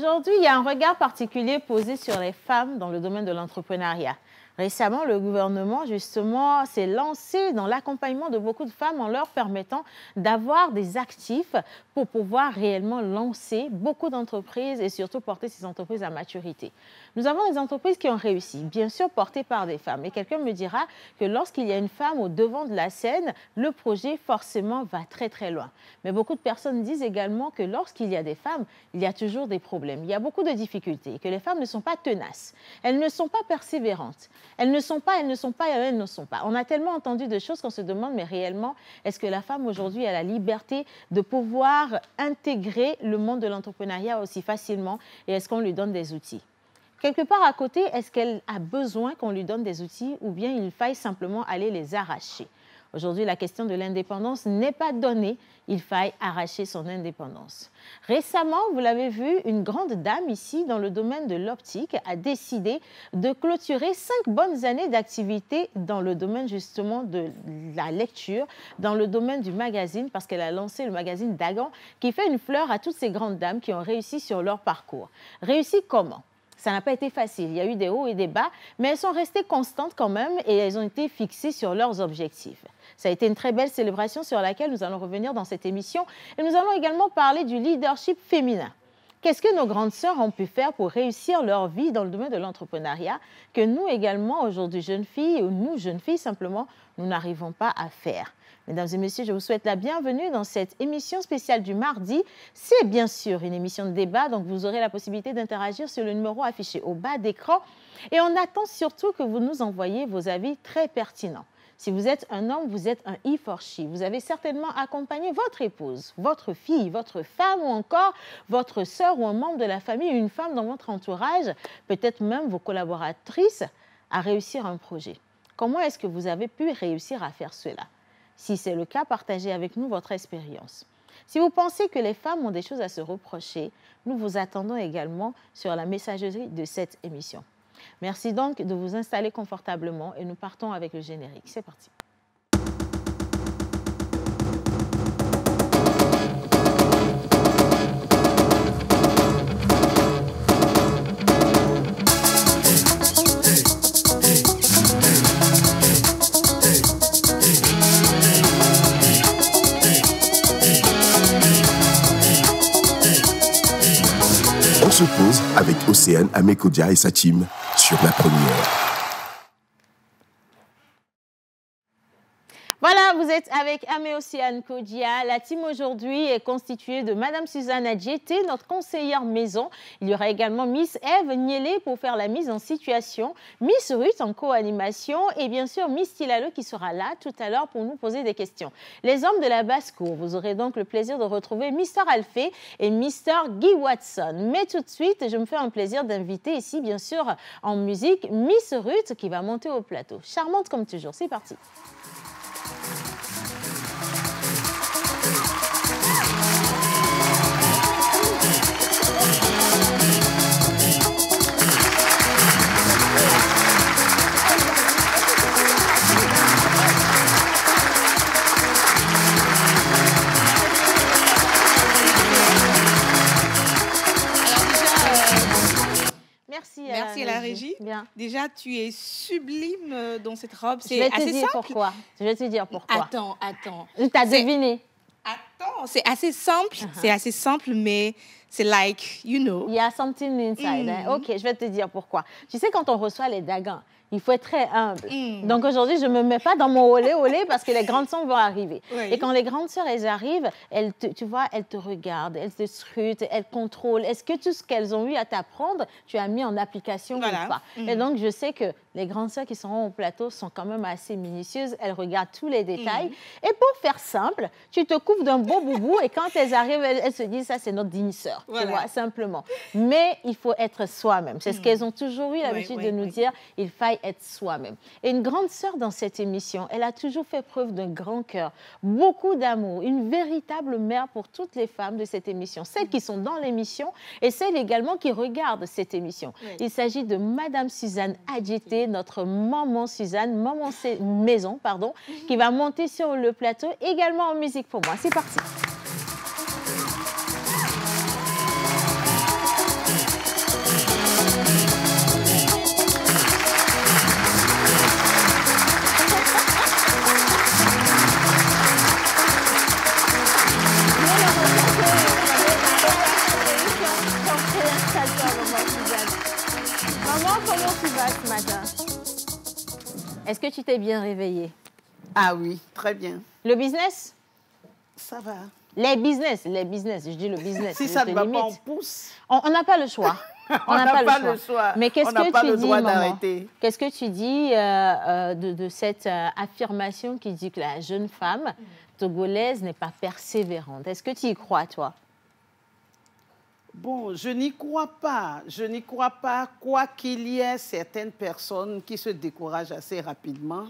Aujourd'hui, il y a un regard particulier posé sur les femmes dans le domaine de l'entrepreneuriat. Récemment, le gouvernement, justement, s'est lancé dans l'accompagnement de beaucoup de femmes en leur permettant d'avoir des actifs pour pouvoir réellement lancer beaucoup d'entreprises et surtout porter ces entreprises à maturité. Nous avons des entreprises qui ont réussi, bien sûr portées par des femmes. Et quelqu'un me dira que lorsqu'il y a une femme au devant de la scène, le projet forcément va très très loin. Mais beaucoup de personnes disent également que lorsqu'il y a des femmes, il y a toujours des problèmes. Il y a beaucoup de difficultés, que les femmes ne sont pas tenaces, elles ne sont pas persévérantes. Elles ne sont pas. On a tellement entendu de choses qu'on se demande, mais réellement, est-ce que la femme aujourd'hui a la liberté de pouvoir intégrer le monde de l'entrepreneuriat aussi facilement et est-ce qu'on lui donne des outils? Quelque part à côté, est-ce qu'elle a besoin qu'on lui donne des outils ou bien il faille simplement aller les arracher? Aujourd'hui, la question de l'indépendance n'est pas donnée. Il faille arracher son indépendance. Récemment, vous l'avez vu, une grande dame ici dans le domaine de l'optique a décidé de clôturer 5 bonnes années d'activité dans le domaine justement de la lecture, dans le domaine du magazine, parce qu'elle a lancé le magazine Dagan qui fait une fleur à toutes ces grandes dames qui ont réussi sur leur parcours. Réussi comment? Ça n'a pas été facile, il y a eu des hauts et des bas, mais elles sont restées constantes quand même et elles ont été fixées sur leurs objectifs. Ça a été une très belle célébration sur laquelle nous allons revenir dans cette émission et nous allons également parler du leadership féminin. Qu'est-ce que nos grandes sœurs ont pu faire pour réussir leur vie dans le domaine de l'entrepreneuriat que nous également, aujourd'hui jeunes filles, ou nous jeunes filles simplement, nous n'arrivons pas à faire? Mesdames et messieurs, je vous souhaite la bienvenue dans cette émission spéciale du mardi. C'est bien sûr une émission de débat, donc vous aurez la possibilité d'interagir sur le numéro affiché au bas d'écran. Et on attend surtout que vous nous envoyiez vos avis très pertinents. Si vous êtes un homme, vous êtes un he for she. Vous avez certainement accompagné votre épouse, votre fille, votre femme ou encore votre sœur ou un membre de la famille, une femme dans votre entourage, peut-être même vos collaboratrices, à réussir un projet. Comment est-ce que vous avez pu réussir à faire cela? Si c'est le cas, partagez avec nous votre expérience. Si vous pensez que les femmes ont des choses à se reprocher, nous vous attendons également sur la messagerie de cette émission. Merci donc de vous installer confortablement et nous partons avec le générique. C'est parti. On se pose avec Océane Amekodia et sa team sur la première. Voilà, vous êtes avec Océane Kodia. La team aujourd'hui est constituée de Madame Suzanne Adjeté, notre conseillère maison. Il y aura également Miss Eve Niélé pour faire la mise en situation, Miss Ruth en co-animation et bien sûr Miss Tilalo qui sera là tout à l'heure pour nous poser des questions. Les hommes de la basse-cour, vous aurez donc le plaisir de retrouver Mr Alphée et Mr Guy Watson. Mais tout de suite, je me fais un plaisir d'inviter ici, bien sûr, en musique, Miss Ruth qui va monter au plateau. Charmante comme toujours, c'est parti. Merci à la régie. Bien. Déjà, tu es sublime dans cette robe. C'est assez simple. Pourquoi. Je vais te dire pourquoi. Attends. Tu as deviné. Attends, c'est assez simple. C'est assez simple, mais c'est like, you know. Il y a something inside. Hein? Ok, je vais te dire pourquoi. Tu sais, quand on reçoit les Dagans, il faut être très humble. Donc aujourd'hui, je ne me mets pas dans mon olé parce que les grandes sœurs vont arriver. Oui. Et quand les grandes sœurs, elles arrivent, tu vois, elles te regardent, elles te scrutent, elles contrôlent. Est-ce que tout ce qu'elles ont eu à t'apprendre, tu as mis en application ou pas? Et donc, je sais que les grandes sœurs qui seront au plateau sont quand même assez minutieuses. Elles regardent tous les détails. Et pour faire simple, tu te couvres d'un beau boubou et quand elles arrivent, elles se disent, ça, c'est notre digne-sœur. Tu vois, simplement. Mais il faut être soi-même. C'est ce qu'elles ont toujours eu l'habitude de nous dire. Il faille être soi-même. Et une grande sœur dans cette émission, elle a toujours fait preuve d'un grand cœur, beaucoup d'amour, une véritable mère pour toutes les femmes de cette émission, celles qui sont dans l'émission et celles également qui regardent cette émission. Il s'agit de Madame Suzanne Adjeté, notre maman Suzanne, maman maison, pardon, qui va monter sur le plateau également en musique pour moi. C'est parti. Maman, comment tu vas ce matin? Est-ce que tu t'es bien réveillée? Ah oui, très bien. Le business? Ça va. Les business, je dis le business. Si je ça te ne va pas, limite. on pousse. On n'a pas le choix. On n'a pas le choix. Mais qu'est-ce On n'a que pas tu le dis, droit maman? d'arrêter. Qu'est-ce que tu dis de cette affirmation qui dit que la jeune femme togolaise n'est pas persévérante? Est-ce que tu y crois, toi? Bon, je n'y crois pas. Je n'y crois pas, quoi qu'il y ait certaines personnes qui se découragent assez rapidement.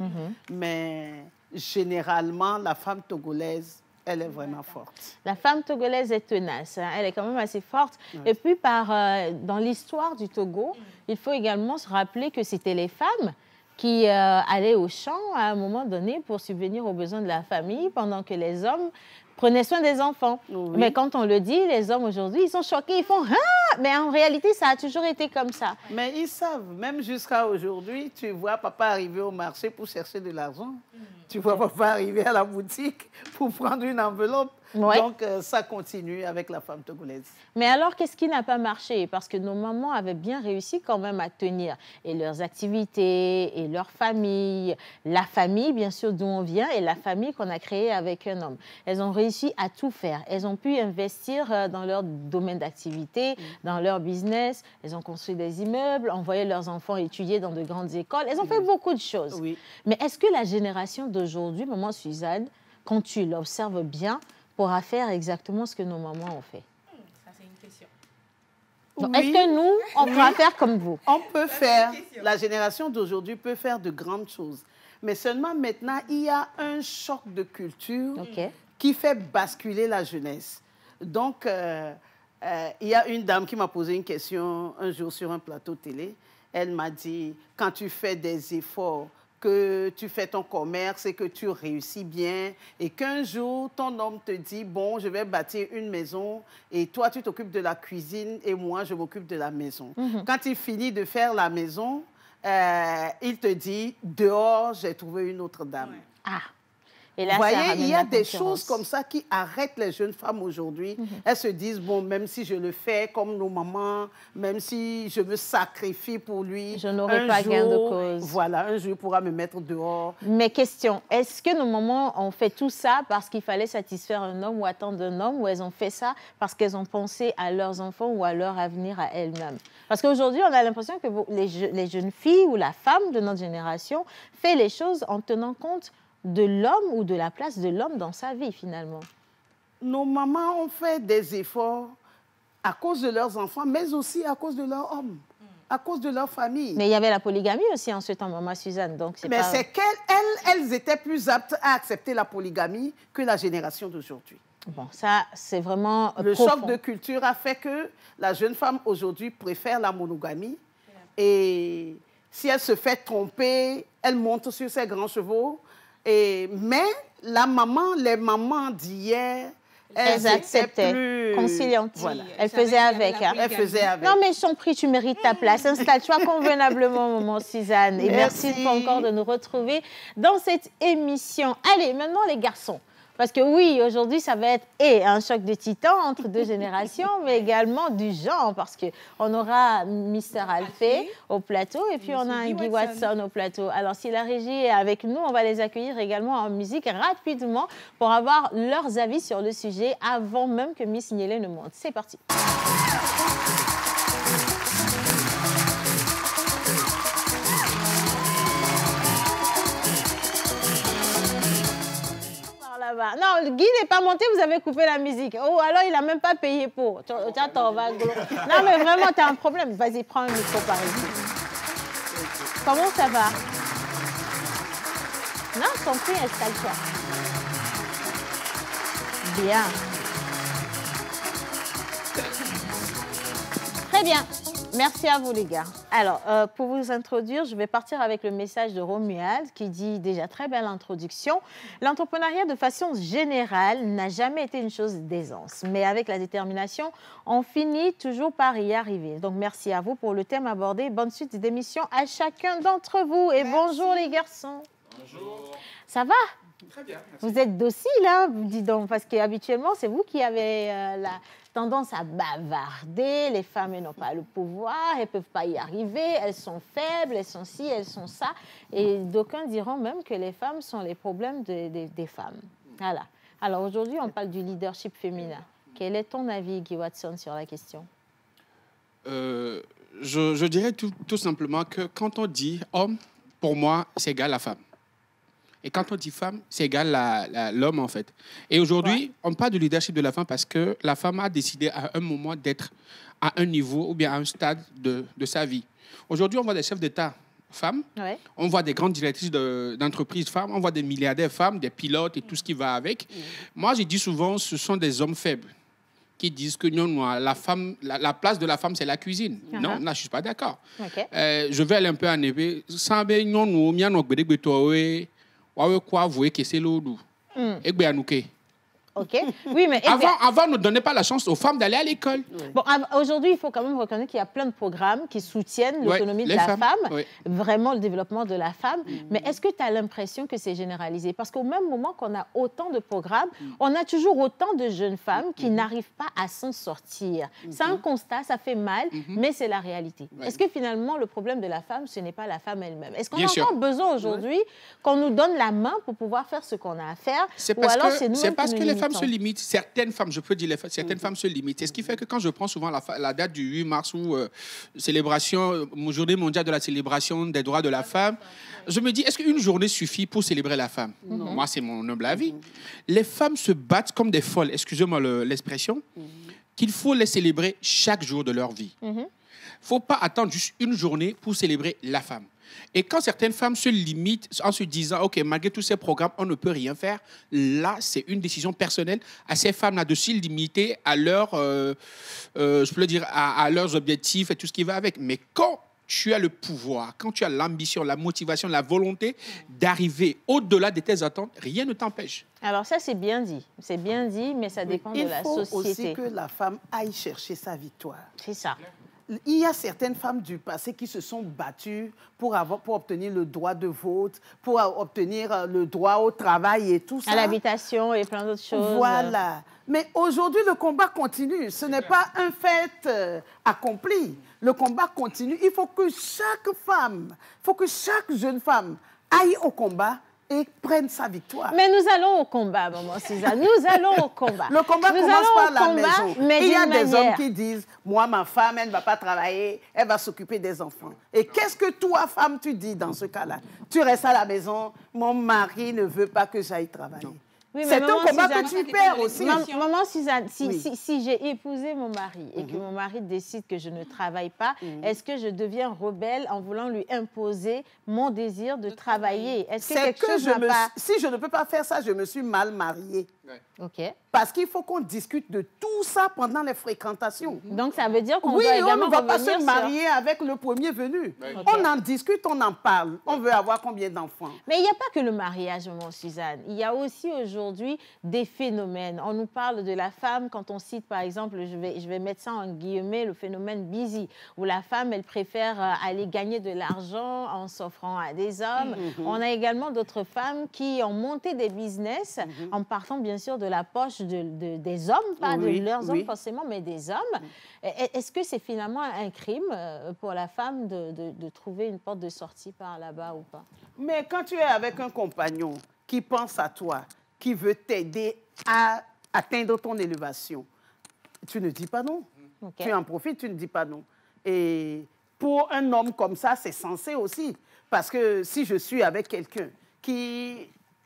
Mais généralement, la femme togolaise, elle est vraiment forte. La femme togolaise est tenace, hein. Elle est quand même assez forte. Oui. Et puis, dans l'histoire du Togo, il faut également se rappeler que c'était les femmes qui allaient au champ à un moment donné pour subvenir aux besoins de la famille, pendant que les hommes prenaient soin des enfants. Oui. Mais quand on le dit, les hommes aujourd'hui, ils sont choqués, ils font « Ah !» Mais en réalité, ça a toujours été comme ça. Mais ils savent, même jusqu'à aujourd'hui, tu vois papa arriver au marché pour chercher de l'argent. Tu vois papa arriver à la boutique pour prendre une enveloppe. Ouais. Donc, ça continue avec la femme togolaise. Mais alors, qu'est-ce qui n'a pas marché? Parce que nos mamans avaient bien réussi quand même à tenir et leurs activités, et leur famille, la famille, bien sûr, d'où on vient, et la famille qu'on a créée avec un homme. Elles ont réussi à tout faire. Elles ont pu investir dans leur domaine d'activité, dans leur business. Elles ont construit des immeubles, envoyé leurs enfants étudier dans de grandes écoles. Elles ont fait beaucoup de choses. Oui. Mais est-ce que la génération d'aujourd'hui, maman Suzanne, quand tu l'observes bien, pourra faire exactement ce que nos mamans ont fait? Ça, c'est une question. Donc, Oui. est-ce que nous, on pourra faire comme vous? On peut faire, la génération d'aujourd'hui peut faire de grandes choses. Mais seulement maintenant, il y a un choc de culture OK. qui fait basculer la jeunesse. Donc, il y a une dame qui m'a posé une question un jour sur un plateau télé. Elle m'a dit, quand tu fais des efforts, que tu fais ton commerce et que tu réussis bien, et qu'un jour, ton homme te dit, bon, je vais bâtir une maison, et toi, tu t'occupes de la cuisine, et moi, je m'occupe de la maison. Quand il finit de faire la maison, il te dit, dehors, j'ai trouvé une autre dame. Ah. Et là, Vous ça voyez, ramène il y a la des concurrence. choses comme ça qui arrêtent les jeunes femmes aujourd'hui. Elles se disent, bon, même si je le fais comme nos mamans, même si je me sacrifie pour lui, Je n'aurai un pas gain de jour, cause. Voilà, un jour, il pourra me mettre dehors. Mais question, est-ce que nos mamans ont fait tout ça parce qu'il fallait satisfaire un homme ou attendre un homme, ou elles ont fait ça parce qu'elles ont pensé à leurs enfants ou à leur avenir à elles-mêmes? Parce qu'aujourd'hui, on a l'impression que les jeunes filles ou la femme de notre génération fait les choses en tenant compte de l'homme ou de la place de l'homme dans sa vie, finalement. Nos mamans ont fait des efforts à cause de leurs enfants, mais aussi à cause de leurs hommes, à cause de leur famille. Mais il y avait la polygamie aussi en ce temps, maman Suzanne. Donc Mais pas... c'est qu'elles étaient plus aptes à accepter la polygamie que la génération d'aujourd'hui. Bon, ça, c'est vraiment Le profond. choc de culture a fait que la jeune femme aujourd'hui préfère la monogamie. Et si elle se fait tromper, elle monte sur ses grands chevaux. Mais les mamans d'hier, Elles acceptaient, plus conciliantes. Voilà. Elles faisaient avec. Hein. Elles faisaient avec. Non, mais je t'en prie, tu mérites ta place. Installe-toi convenablement, maman Suzanne. Et merci Merci. encore de nous retrouver dans cette émission. Allez, maintenant, les garçons. Parce que oui, aujourd'hui, ça va être un choc de titans entre deux générations, mais également du genre, parce qu'on aura Mr. Alphée au plateau et puis on a un Guy Watson au plateau. Alors, si la régie est avec nous, on va les accueillir également en musique rapidement pour avoir leurs avis sur le sujet avant même que Miss Niélé ne monte. C'est parti. Là-bas. Non, Guy n'est pas monté, vous avez coupé la musique. Oh, alors il n'a même pas payé pour. Attends, va. Non, mais vraiment, tu as un problème. Vas-y, prends un micro par ici. Comment ça va? Non, je t'en prie, installe-toi. Bien. Très bien. Merci à vous, les gars. Alors, pour vous introduire, je vais partir avec le message de Romuald qui dit déjà très belle introduction. L'entrepreneuriat, de façon générale, n'a jamais été une chose d'aisance. Mais avec la détermination, on finit toujours par y arriver. Donc, merci à vous pour le thème abordé. Bonne suite d'émission à chacun d'entre vous. Et bonjour, les garçons. Bonjour. Ça va? Très bien, merci. Vous êtes docile, hein, dis donc, parce qu'habituellement, c'est vous qui avez tendance à bavarder. Les femmes, elles n'ont pas le pouvoir, elles ne peuvent pas y arriver, elles sont faibles, elles sont ci, elles sont ça. Et d'aucuns diront même que les femmes sont les problèmes des femmes. Voilà. Alors aujourd'hui, on parle du leadership féminin. Quel est ton avis, Guy Watson, sur la question? Je dirais tout simplement que quand on dit homme, pour moi, c'est égal à femme. Et quand on dit femme, c'est égal à l'homme, en fait. Et aujourd'hui, on parle du leadership de la femme parce que la femme a décidé à un moment d'être à un niveau ou bien à un stade de sa vie. Aujourd'hui, on voit des chefs d'État femmes, on voit des grandes directrices d'entreprises femmes, on voit des milliardaires femmes, des pilotes et tout ce qui va avec. Moi, j'ai dit souvent, ce sont des hommes faibles qui disent que non, la place de la femme, c'est la cuisine. Non, là, je ne suis pas d'accord. Je vais aller un peu en épée. OK. Oui, mais avant, on ne donnait pas la chance aux femmes d'aller à l'école. Bon, aujourd'hui, il faut quand même reconnaître qu'il y a plein de programmes qui soutiennent l'autonomie de la femme, vraiment le développement de la femme. Mais est-ce que tu as l'impression que c'est généralisé? Parce qu'au même moment qu'on a autant de programmes, on a toujours autant de jeunes femmes qui n'arrivent pas à s'en sortir. C'est un constat, ça fait mal, mais c'est la réalité. Est-ce que finalement, le problème de la femme, ce n'est pas la femme elle-même? Est-ce qu'on a encore besoin aujourd'hui qu'on nous donne la main pour pouvoir faire ce qu'on a à faire? C'est parce que les femmes se limitent. Certaines femmes, je peux dire, certaines femmes se limitent. C'est ce qui fait que quand je prends souvent la date du 8 mars ou journée mondiale de la célébration des droits de la femme, je me dis, est-ce qu'une journée suffit pour célébrer la femme? Moi, c'est mon humble avis. Les femmes se battent comme des folles, excusez-moi l'expression, qu'il faut les célébrer chaque jour de leur vie. Il ne faut pas attendre juste une journée pour célébrer la femme. Et quand certaines femmes se limitent en se disant « Ok, malgré tous ces programmes, on ne peut rien faire », là, c'est une décision personnelle à ces femmes-là de s'y limiter à leurs objectifs et tout ce qui va avec. Mais quand tu as le pouvoir, quand tu as l'ambition, la motivation, la volonté d'arriver au-delà de tes attentes, rien ne t'empêche. Alors ça, c'est bien dit. C'est bien dit, mais ça dépend de la société. Il faut aussi que la femme aille chercher sa victoire. C'est ça. Il y a certaines femmes du passé qui se sont battues pour obtenir le droit de vote, pour obtenir le droit au travail et tout ça. À l'habitation et plein d'autres choses. Voilà. Mais aujourd'hui, le combat continue. Ce n'est pas un fait accompli. Le combat continue. Il faut que chaque femme, chaque jeune femme aille au combat et prenne sa victoire. Mais nous allons au combat, maman Suzanne. Nous allons au combat. Le combat commence par la maison. Mais il y a des hommes qui disent, moi, ma femme, elle ne va pas travailler, elle va s'occuper des enfants. Et qu'est-ce que toi, femme, tu dis dans ce cas-là? Tu restes à la maison, mon mari ne veut pas que j'aille travailler. Oui, c'est un combat que tu perds aussi. Maman Suzanne, si j'ai épousé mon mari et que mon mari décide que je ne travaille pas, est-ce que je deviens rebelle en voulant lui imposer mon désir de travailler? Est-ce que quelque chose n'a pas... Si je ne peux pas faire ça, je me suis mal mariée. OK. Parce qu'il faut qu'on discute de tout ça pendant les fréquentations. Donc, ça veut dire qu'on doit également on ne va pas se marier avec le premier venu. Okay. On en discute, on en parle. On veut avoir combien d'enfants? Mais il n'y a pas que le mariage, maman Suzanne. Il y a aussi aujourd'hui des phénomènes. On nous parle de la femme, quand on cite, par exemple, je vais mettre ça en guillemets, le phénomène busy, où la femme, elle préfère aller gagner de l'argent en s'offrant à des hommes. On a également d'autres femmes qui ont monté des business en partant, bien sûr, de la poche des hommes, pas de leurs hommes forcément, mais des hommes. Est-ce que c'est finalement un crime pour la femme de trouver une porte de sortie par là-bas ou pas? Mais quand tu es avec un compagnon qui pense à toi, qui veut t'aider à atteindre ton élévation, tu ne dis pas non. Okay. Tu en profites, tu ne dis pas non. Et pour un homme comme ça, c'est censé aussi. Parce que si je suis avec quelqu'un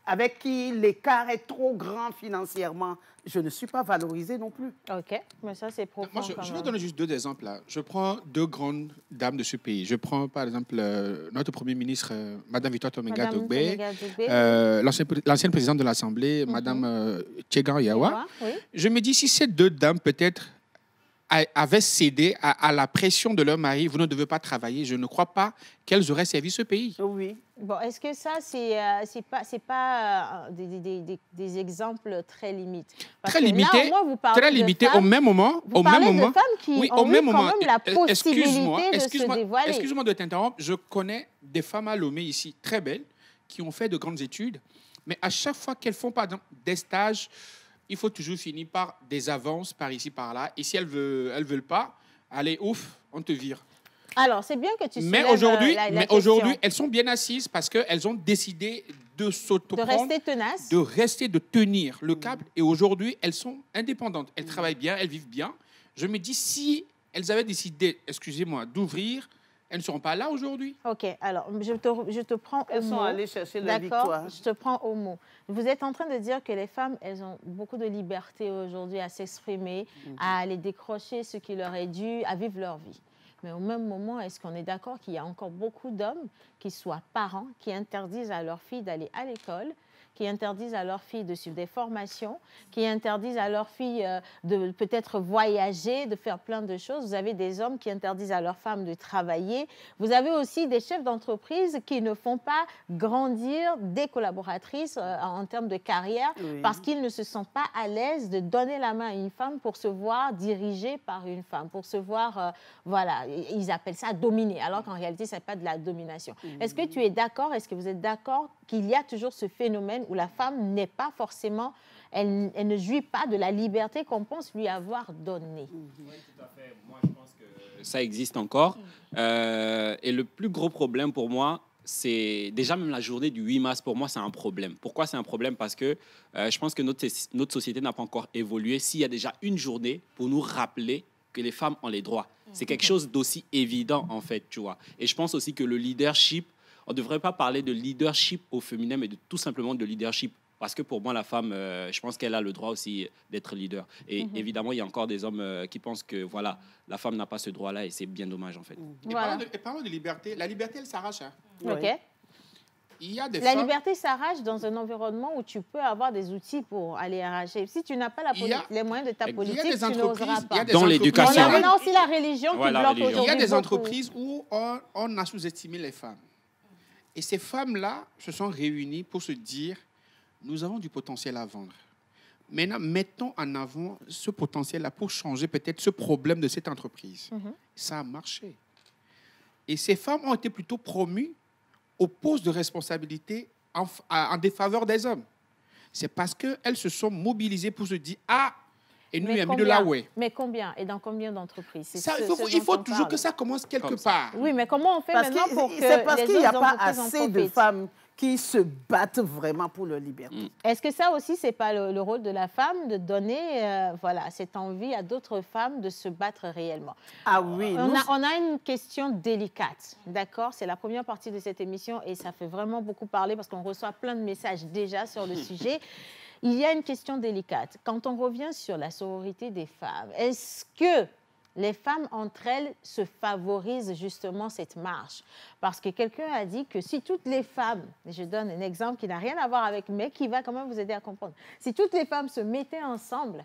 avec qui l'écart est trop grand financièrement, je ne suis pas valorisée non plus. OK, mais ça, c'est profond. Moi, je vais donner juste deux exemples. Là. Je prends deux grandes dames de ce pays. Je prends, par exemple, notre Premier ministre, Mme Victoire Tomenga Dogbe, l'ancienne présidente de l'Assemblée, Mme Tchegan Yawa. Je me dis, si ces deux dames, peut-être, avaient cédé à la pression de leur mari, vous ne devez pas travailler, je ne crois pas qu'elles auraient servi ce pays. Oui. Bon, est-ce que ça, c'est pas des exemples très limites? Très limités, très limités. Au même moment, de femmes qui ont eu quand même la possibilité de se dévoiler. Excuse-moi de t'interrompre, je connais des femmes à Lomé ici, très belles, qui ont fait de grandes études, mais à chaque fois qu'elles font, par exemple, des stages il faut toujours finir par des avances par ici, par là. Et si elles veulent pas, allez, ouf, on te vire. Alors, c'est bien que tu soulèves mais aujourd'hui, elles sont bien assises parce qu'elles ont décidé de s'autoprendre. De rester tenaces. De tenir le câble. Et aujourd'hui, elles sont indépendantes. Elles travaillent bien, elles vivent bien. Je me dis, si elles avaient décidé, excusez-moi, d'ouvrir, elles ne seront pas là aujourd'hui. OK. Alors, je te prends au mot. Elles sont allées chercher la victoire. D'accord, je te prends au mot. Vous êtes en train de dire que les femmes, elles ont beaucoup de liberté aujourd'hui à s'exprimer, à aller décrocher ce qui leur est dû, à vivre leur vie. Mais au même moment, est-ce qu'on est d'accord qu'il y a encore beaucoup d'hommes qui soient parents, qui interdisent à leurs filles d'aller à l'école, qui interdisent à leurs filles de suivre des formations, qui interdisent à leurs filles de peut-être voyager, de faire plein de choses. Vous avez des hommes qui interdisent à leurs femmes de travailler. Vous avez aussi des chefs d'entreprise qui ne font pas grandir des collaboratrices en termes de carrière parce qu'ils ne se sentent pas à l'aise de donner la main à une femme pour se voir dirigée par une femme, pour se voir, voilà, ils appellent ça dominer, alors qu'en réalité, ce n'est pas de la domination. Est-ce que tu es d'accord, est-ce que vous êtes d'accord qu'il y a toujours ce phénomène où la femme n'est pas forcément, elle ne jouit pas de la liberté qu'on pense lui avoir donnée. Oui, tout à fait. Moi, je pense que ça existe encore. Et le plus gros problème pour moi, c'est déjà même la journée du 8 mars, pour moi, c'est un problème. Pourquoi c'est un problème? Parce que je pense que notre société n'a pas encore évolué. S'il y a déjà une journée pour nous rappeler que les femmes ont les droits. C'est quelque chose d'aussi évident, en fait, tu vois. Et je pense aussi que le leadership, on ne devrait pas parler de leadership au féminin, mais tout simplement de leadership. Parce que pour moi, la femme, je pense qu'elle a le droit aussi d'être leader. Et évidemment, il y a encore des hommes qui pensent que voilà, la femme n'a pas ce droit-là et c'est bien dommage, en fait. Voilà. Et parlons de liberté. La liberté, elle s'arrache. Hein. OK. Il y a des la liberté s'arrache dans un environnement où tu peux avoir des outils pour aller arracher. Si tu n'as pas les moyens de ta politique, tu n'oseras pas. Dans l'éducation. On a maintenant aussi la religion qui bloque aujourd'hui. Il y a des entreprises où on a sous-estimé les femmes. Et ces femmes-là se sont réunies pour se dire, nous avons du potentiel à vendre. Maintenant, mettons en avant ce potentiel-là pour changer peut-être ce problème de cette entreprise. Ça a marché. Et ces femmes ont été plutôt promues aux postes de responsabilité en défaveur des hommes. C'est parce qu'elles se sont mobilisées pour se dire, ah, et nous, il y a mis de là, ouais. Mais combien? Et dans combien d'entreprises? Il faut toujours que ça commence quelque part. Oui, mais comment on fait maintenant pour que c'est parce qu'il n'y a pas assez de femmes qui se battent vraiment pour leur liberté. Est-ce que ça aussi, ce n'est pas le rôle de la femme de donner voilà, cette envie à d'autres femmes de se battre réellement? Ah oui. On a une question délicate, d'accord? C'est la première partie de cette émission et ça fait vraiment beaucoup parler parce qu'on reçoit plein de messages déjà sur le sujet. Il y a une question délicate. Quand on revient sur la sororité des femmes, est-ce que les femmes entre elles se favorisent justement cette marche? Parce que quelqu'un a dit que si toutes les femmes, je donne un exemple qui n'a rien à voir avec, mais qui va quand même vous aider à comprendre, si toutes les femmes se mettaient ensemble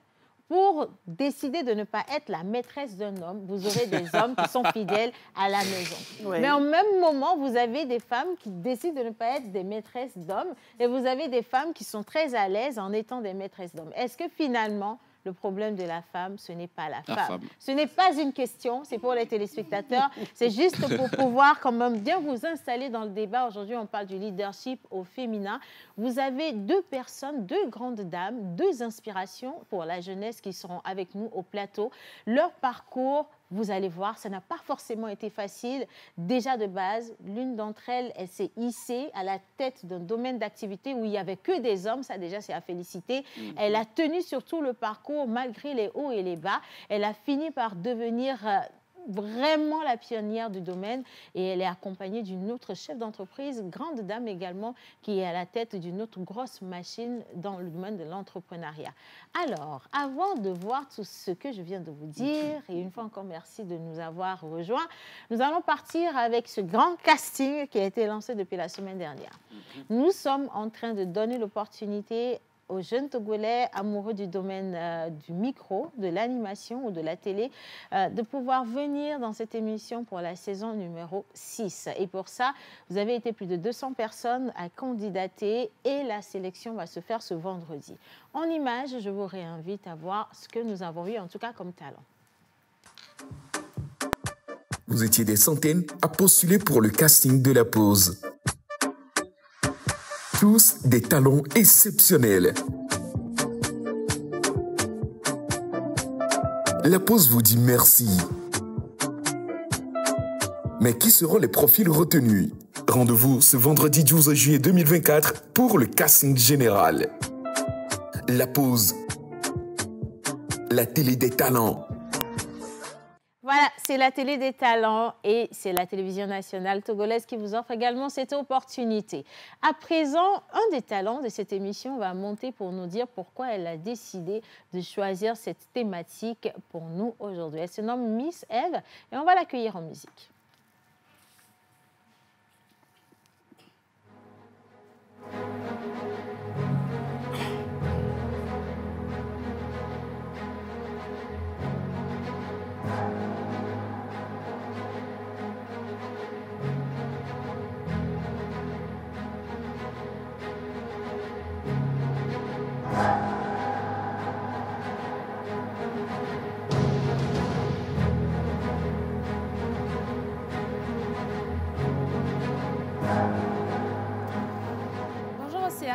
pour décider de ne pas être la maîtresse d'un homme, vous aurez des hommes qui sont fidèles à la maison. Oui. Mais au même moment, vous avez des femmes qui décident de ne pas être des maîtresses d'hommes et vous avez des femmes qui sont très à l'aise en étant des maîtresses d'hommes. Est-ce que finalement, le problème de la femme, ce n'est pas la femme. Ce n'est pas une question, c'est pour les téléspectateurs. C'est juste pour pouvoir quand même bien vous installer dans le débat. Aujourd'hui, on parle du leadership au féminin. Vous avez deux personnes, deux grandes dames, deux inspirations pour la jeunesse qui seront avec nous au plateau. Leur parcours, vous allez voir, ça n'a pas forcément été facile. Déjà de base, l'une d'entre elles, elle s'est hissée à la tête d'un domaine d'activité où il n'y avait que des hommes. Ça, déjà, c'est à féliciter. Elle a tenu sur tout le parcours, malgré les hauts et les bas. Elle a fini par devenir vraiment la pionnière du domaine et elle est accompagnée d'une autre chef d'entreprise, grande dame également, qui est à la tête d'une autre grosse machine dans le domaine de l'entrepreneuriat. Alors, avant de voir tout ce que je viens de vous dire, et une fois encore merci de nous avoir rejoints, nous allons partir avec ce grand casting qui a été lancé depuis la semaine dernière. Nous sommes en train de donner l'opportunité aux jeunes Togolais amoureux du domaine du micro, de l'animation ou de la télé, de pouvoir venir dans cette émission pour la saison numéro 6. Et pour ça, vous avez été plus de 200 personnes à candidater et la sélection va se faire ce vendredi. En images, je vous réinvite à voir ce que nous avons eu, en tout cas comme talent. Vous étiez des centaines à postuler pour le casting de la pause. Tous des talents exceptionnels. La pause vous dit merci. Mais qui seront les profils retenus? Rendez-vous ce vendredi 12 juillet 2024 pour le casting général. La pause. La télé des talents. Voilà, c'est la télé des talents et c'est la télévision nationale togolaise qui vous offre également cette opportunité. À présent, un des talents de cette émission va monter pour nous dire pourquoi elle a décidé de choisir cette thématique pour nous aujourd'hui. Elle se nomme Miss Eve et on va l'accueillir en musique.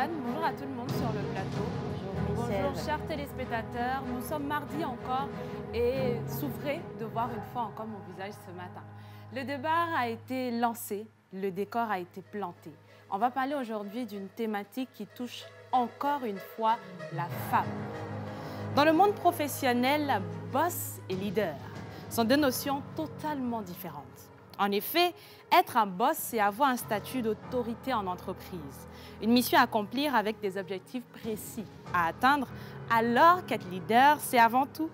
Bonjour à tout le monde sur le plateau. Bonjour chers téléspectateurs, nous sommes mardi encore et souffrez de voir une fois encore mon visage ce matin. Le débat a été lancé, le décor a été planté. On va parler aujourd'hui d'une thématique qui touche encore une fois la femme. Dans le monde professionnel, boss et leader sont deux notions totalement différentes. En effet, être un boss, c'est avoir un statut d'autorité en entreprise, une mission à accomplir avec des objectifs précis à atteindre, alors qu'être leader, c'est avant tout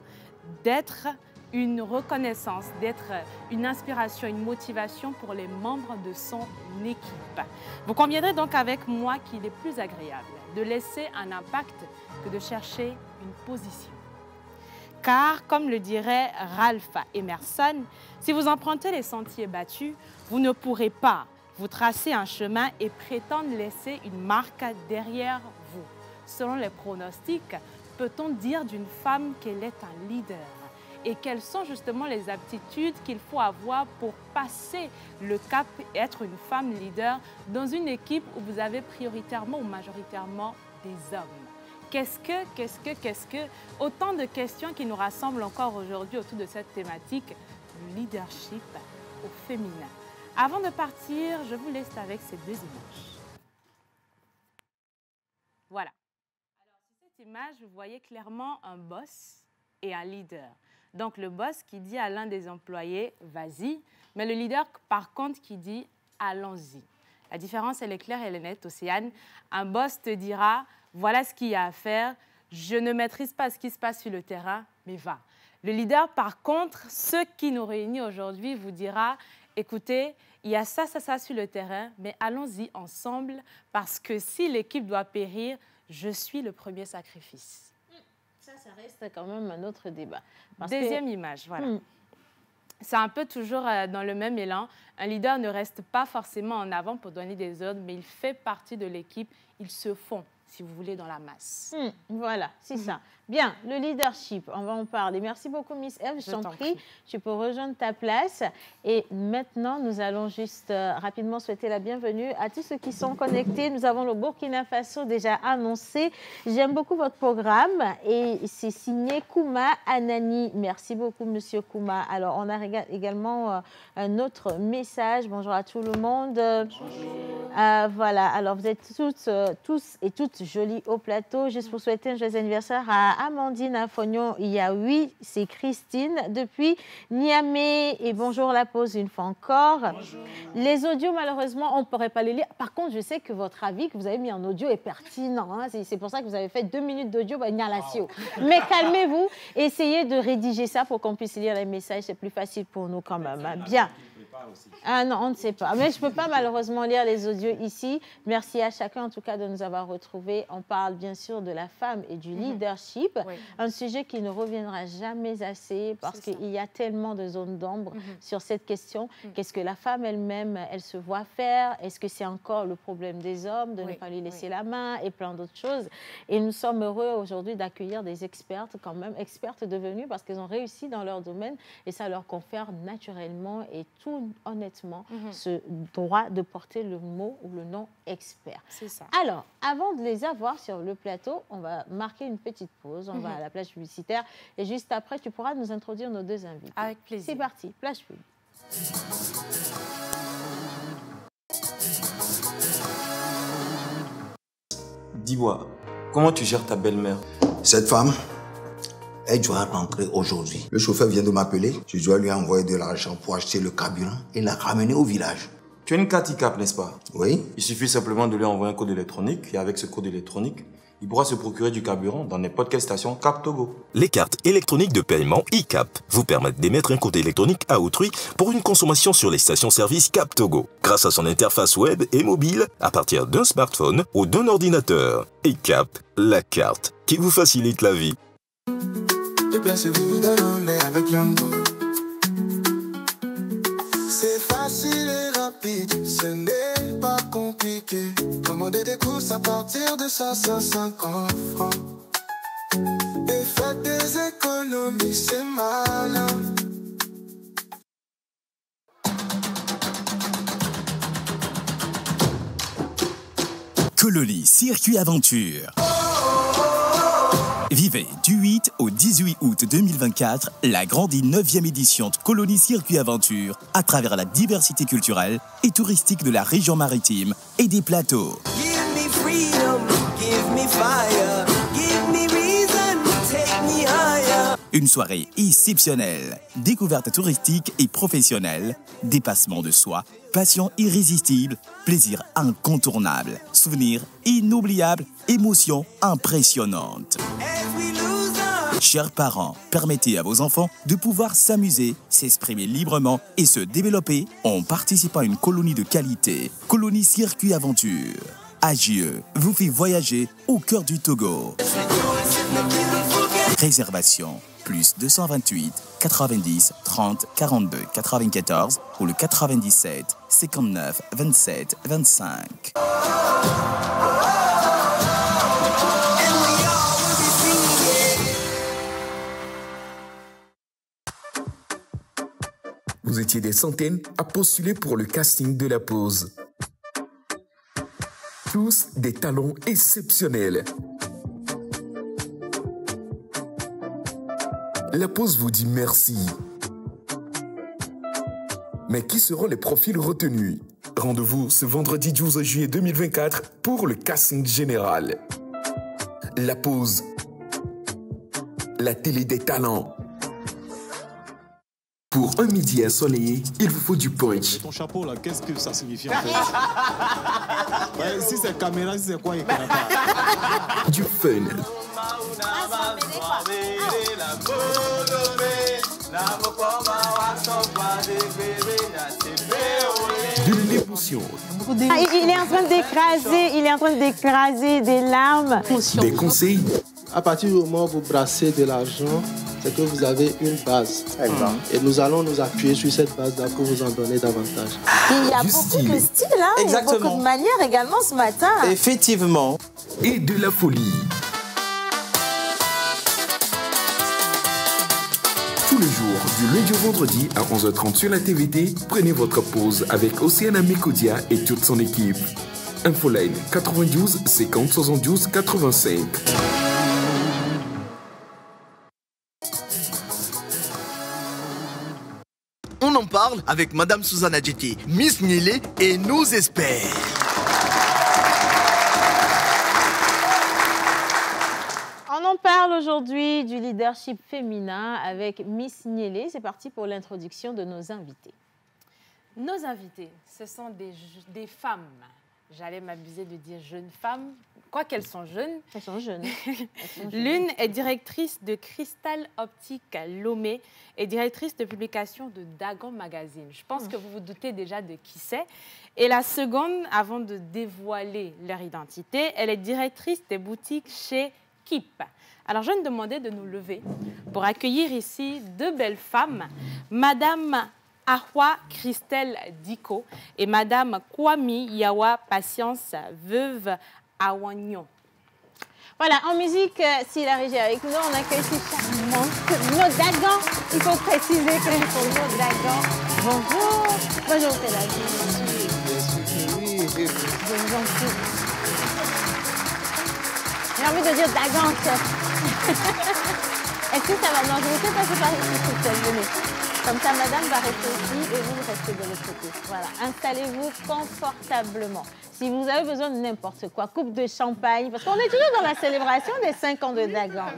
d'être une reconnaissance, d'être une inspiration, une motivation pour les membres de son équipe. Vous conviendrez donc avec moi qu'il est plus agréable de laisser un impact que de chercher une position. Car, comme le dirait Ralph Emerson, si vous empruntez les sentiers battus, vous ne pourrez pas vous tracer un chemin et prétendre laisser une marque derrière vous. Selon les pronostics, peut-on dire d'une femme qu'elle est un leader? Et quelles sont justement les aptitudes qu'il faut avoir pour passer le cap et être une femme leader dans une équipe où vous avez prioritairement ou majoritairement des hommes? Qu'est-ce que autant de questions qui nous rassemblent encore aujourd'hui autour de cette thématique, le leadership au féminin. Avant de partir, je vous laisse avec ces deux images. Voilà. Alors, sur cette image, vous voyez clairement un boss et un leader. Donc, le boss qui dit à l'un des employés, vas-y, mais le leader, par contre, qui dit, allons-y. La différence, elle est claire, elle est nette, Océane. Un boss te dira, voilà ce qu'il y a à faire, je ne maîtrise pas ce qui se passe sur le terrain, mais va. Le leader, par contre, ce qui nous réunit aujourd'hui, vous dira, écoutez, il y a ça sur le terrain, mais allons-y ensemble, parce que si l'équipe doit périr, je suis le premier sacrifice. Ça reste quand même un autre débat. Deuxième image, voilà. C'est un peu toujours dans le même élan. Un leader ne reste pas forcément en avant pour donner des ordres, mais il fait partie de l'équipe. Ils se font, si vous voulez, dans la masse. Voilà, c'est ça. Bien, le leadership, on va en parler. Merci beaucoup, Miss Eve. Je t'en prie, tu peux rejoindre ta place. Et maintenant, nous allons juste rapidement souhaiter la bienvenue à tous ceux qui sont connectés. Nous avons le Burkina Faso déjà annoncé. J'aime beaucoup votre programme et c'est signé Kouma Anani. Merci beaucoup, Monsieur Kouma. Alors, on a également un autre message. Bonjour à tout le monde. Voilà, alors vous êtes tous et toutes jolies au plateau. Juste pour souhaiter un joyeux anniversaire à Amandine Afognon Yaoui, c'est Christine depuis Niamey. Et bonjour la pause une fois encore. Bonjour. Les audios, malheureusement, on ne pourrait pas les lire. Par contre, je sais que votre avis que vous avez mis en audio est pertinent. Hein. C'est pour ça que vous avez fait 2 minutes d'audio. Mais calmez-vous, essayez de rédiger ça pour qu'on puisse lire les messages. C'est plus facile pour nous quand même. Bien. Ah non, on ne sait pas. Mais je ne peux pas malheureusement lire les audios ici. Merci à chacun en tout cas de nous avoir retrouvés. On parle bien sûr de la femme et du leadership. Un sujet qui ne reviendra jamais assez parce qu'il y a tellement de zones d'ombre sur cette question. Qu'est-ce que la femme elle-même, elle se voit faire? Est-ce que c'est encore le problème des hommes de ne pas lui laisser la main et plein d'autres choses? Et nous sommes heureux aujourd'hui d'accueillir des expertes quand même, expertes devenues parce qu'elles ont réussi dans leur domaine et ça leur confère naturellement et tout honnêtement ce droit de porter le mot ou le nom expert. C'est ça. Alors, avant de les avoir sur le plateau, on va marquer une petite pause. On va à la plage publicitaire. Et juste après, tu pourras nous introduire nos deux invités. Avec plaisir. C'est parti, plage pub. Dis-moi, comment tu gères ta belle-mère? Cette femme, elle doit rentrer aujourd'hui. Le chauffeur vient de m'appeler. Je dois lui envoyer de l'argent pour acheter le carburant et la ramener au village. Tu as une carte ICAP, n'est-ce pas? Oui. Il suffit simplement de lui envoyer un code électronique et avec ce code électronique, il pourra se procurer du carburant dans n'importe quelle station Cap Togo. Les cartes électroniques de paiement ICAP vous permettent d'émettre un code électronique à autrui pour une consommation sur les stations-service Cap Togo grâce à son interface web et mobile à partir d'un smartphone ou d'un ordinateur. ICAP, la carte qui vous facilite la vie. C'est facile et rapide, ce n'est pas compliqué. Commandez des courses à partir de 550 francs. Et faites des économies, c'est malin. Cololi Circuit Aventure. Vivez du 8 au 18 août 2024 la grande et 9e édition de Cololi Circuit Aventure à travers la diversité culturelle et touristique de la région maritime et des plateaux. Give me freedom, give me fire, give me reason, take me higher. Une soirée exceptionnelle, découverte touristique et professionnelle, dépassement de soi, passion irrésistible, plaisir incontournable, souvenirs inoubliables, émotions impressionnantes. Chers parents, permettez à vos enfants de pouvoir s'amuser, s'exprimer librement et se développer en participant à une colonie de qualité. Colonie Circuit Aventure. AGE vous fait voyager au cœur du Togo. Réservation plus 228 90 30 42 94 ou le 97 59 27 25. Vous étiez des centaines à postuler pour le casting de la pause. Tous des talents exceptionnels. La pause vous dit merci. Mais qui seront les profils retenus? Rendez-vous ce vendredi 12 juillet 2024 pour le casting général. La pause. La télé des talents. Pour un midi ensoleillé, il vous faut du punch. Ton chapeau là, qu'est-ce que ça signifie en fait? Ouais, si c'est caméra, si c'est quoi, il connaît pas. Du fun. De l'émotion. Il est en train d'écraser des larmes. Des conseils. À partir du moment où vous brassez de l'argent, c'est que vous avez une base. Et nous allons nous appuyer sur cette base-là pour vous en donner davantage. Il y a beaucoup de style, hein? Il y a beaucoup de manières également ce matin. Effectivement. Et de la folie. Tous les jours, du lundi au vendredi à 11h30 sur la TVT, prenez votre pause avec Océana Mekodia et toute son équipe. Infoline 92 50 72 85. On en parle avec Madame Susanna Djeti, Miss Niélé et nos experts. On en parle aujourd'hui du leadership féminin avec Miss Niélé. C'est parti pour l'introduction de nos invités. Nos invités, ce sont des femmes. J'allais m'abuser de dire jeunes femmes, quoiqu'elles sont jeunes. Elles sont jeunes. L'une est directrice de Cristal Optique Lomé et directrice de publication de Dagon Magazine. Je pense que vous vous doutez déjà de qui c'est. Et la seconde, avant de dévoiler leur identité, elle est directrice des boutiques chez Kip. Alors, je vais me demander de nous lever pour accueillir ici deux belles femmes, Madame Ahwa Christelle Diko et Madame Kwami Yawa Patience Veuve Awagnon. Voilà, en musique, si la régie est avec nous, on accueille ces charmantes Nos Dagan. Il faut préciser que c'est pour Nos Dagan. Bonjour. Bonjour, Pédagogie. Oui. Je vous en prie. J'ai envie de dire Dagan, Est-ce que ça va? Non, je ne sais pas si par ici, Christelle, venez. Comme ça, madame va rester ici et vous restez de l'autre côté. Voilà, installez-vous confortablement. Si vous avez besoin de n'importe quoi, coupe de champagne, parce qu'on est toujours dans la célébration des 5 ans de Dagan.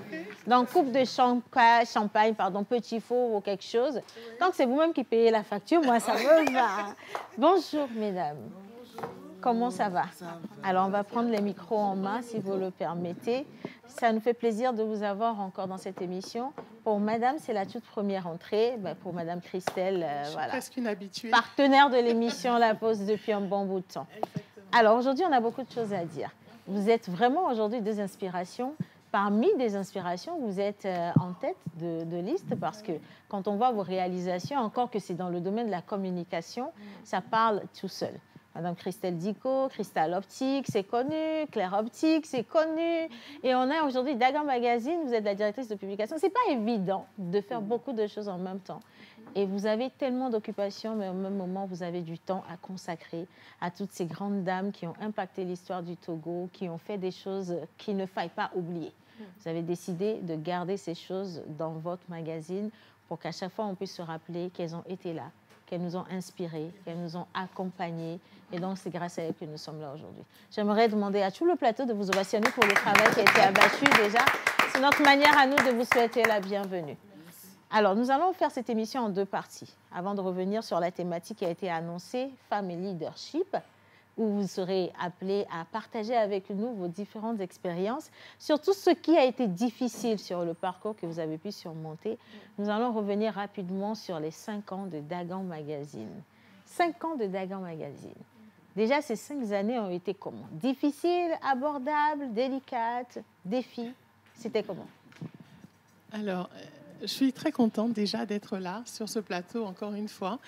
Donc, coupe de champagne, petit four ou quelque chose. Donc, c'est vous-même qui payez la facture. Moi, ça me va. Bonjour, mesdames. Comment ça va? Alors, on va prendre les micros en main, si vous le permettez. Ça nous fait plaisir de vous avoir encore dans cette émission. Pour madame, c'est la toute première entrée. Pour madame Christelle, voilà. Presque une habituée. Partenaire de l'émission La Pause depuis un bon bout de temps. Alors, aujourd'hui, on a beaucoup de choses à dire. Vous êtes vraiment aujourd'hui des inspirations. Parmi des inspirations, vous êtes en tête de liste parce que quand on voit vos réalisations, encore que c'est dans le domaine de la communication, ça parle tout seul. Madame Christelle Dicot, Cristal Optique, c'est connu, Claire Optique, c'est connu. Et on a aujourd'hui Dagan Magazine, vous êtes la directrice de publication. Ce n'est pas évident de faire beaucoup de choses en même temps. Et vous avez tellement d'occupations, mais au même moment, vous avez du temps à consacrer à toutes ces grandes dames qui ont impacté l'histoire du Togo, qui ont fait des choses qu'il ne faille pas oublier. Vous avez décidé de garder ces choses dans votre magazine pour qu'à chaque fois, on puisse se rappeler qu'elles ont été là, qu'elles nous ont inspirés, qu'elles nous ont accompagnés. Et donc, c'est grâce à elles que nous sommes là aujourd'hui. J'aimerais demander à tout le plateau de vous ovationner pour le travail qui a été abattu déjà. C'est notre manière à nous de vous souhaiter la bienvenue. Alors, nous allons faire cette émission en 2 parties. Avant de revenir sur la thématique qui a été annoncée, Femmes et Leadership, où vous serez appelés à partager avec nous vos différentes expériences, surtout ce qui a été difficile sur le parcours que vous avez pu surmonter. Nous allons revenir rapidement sur les 5 ans de Dagan Magazine. 5 ans de Dagan Magazine. Déjà, ces 5 années ont été comment? Difficiles, abordables, délicates, défis? C'était comment? Alors, je suis très contente déjà d'être là, sur ce plateau, encore une fois.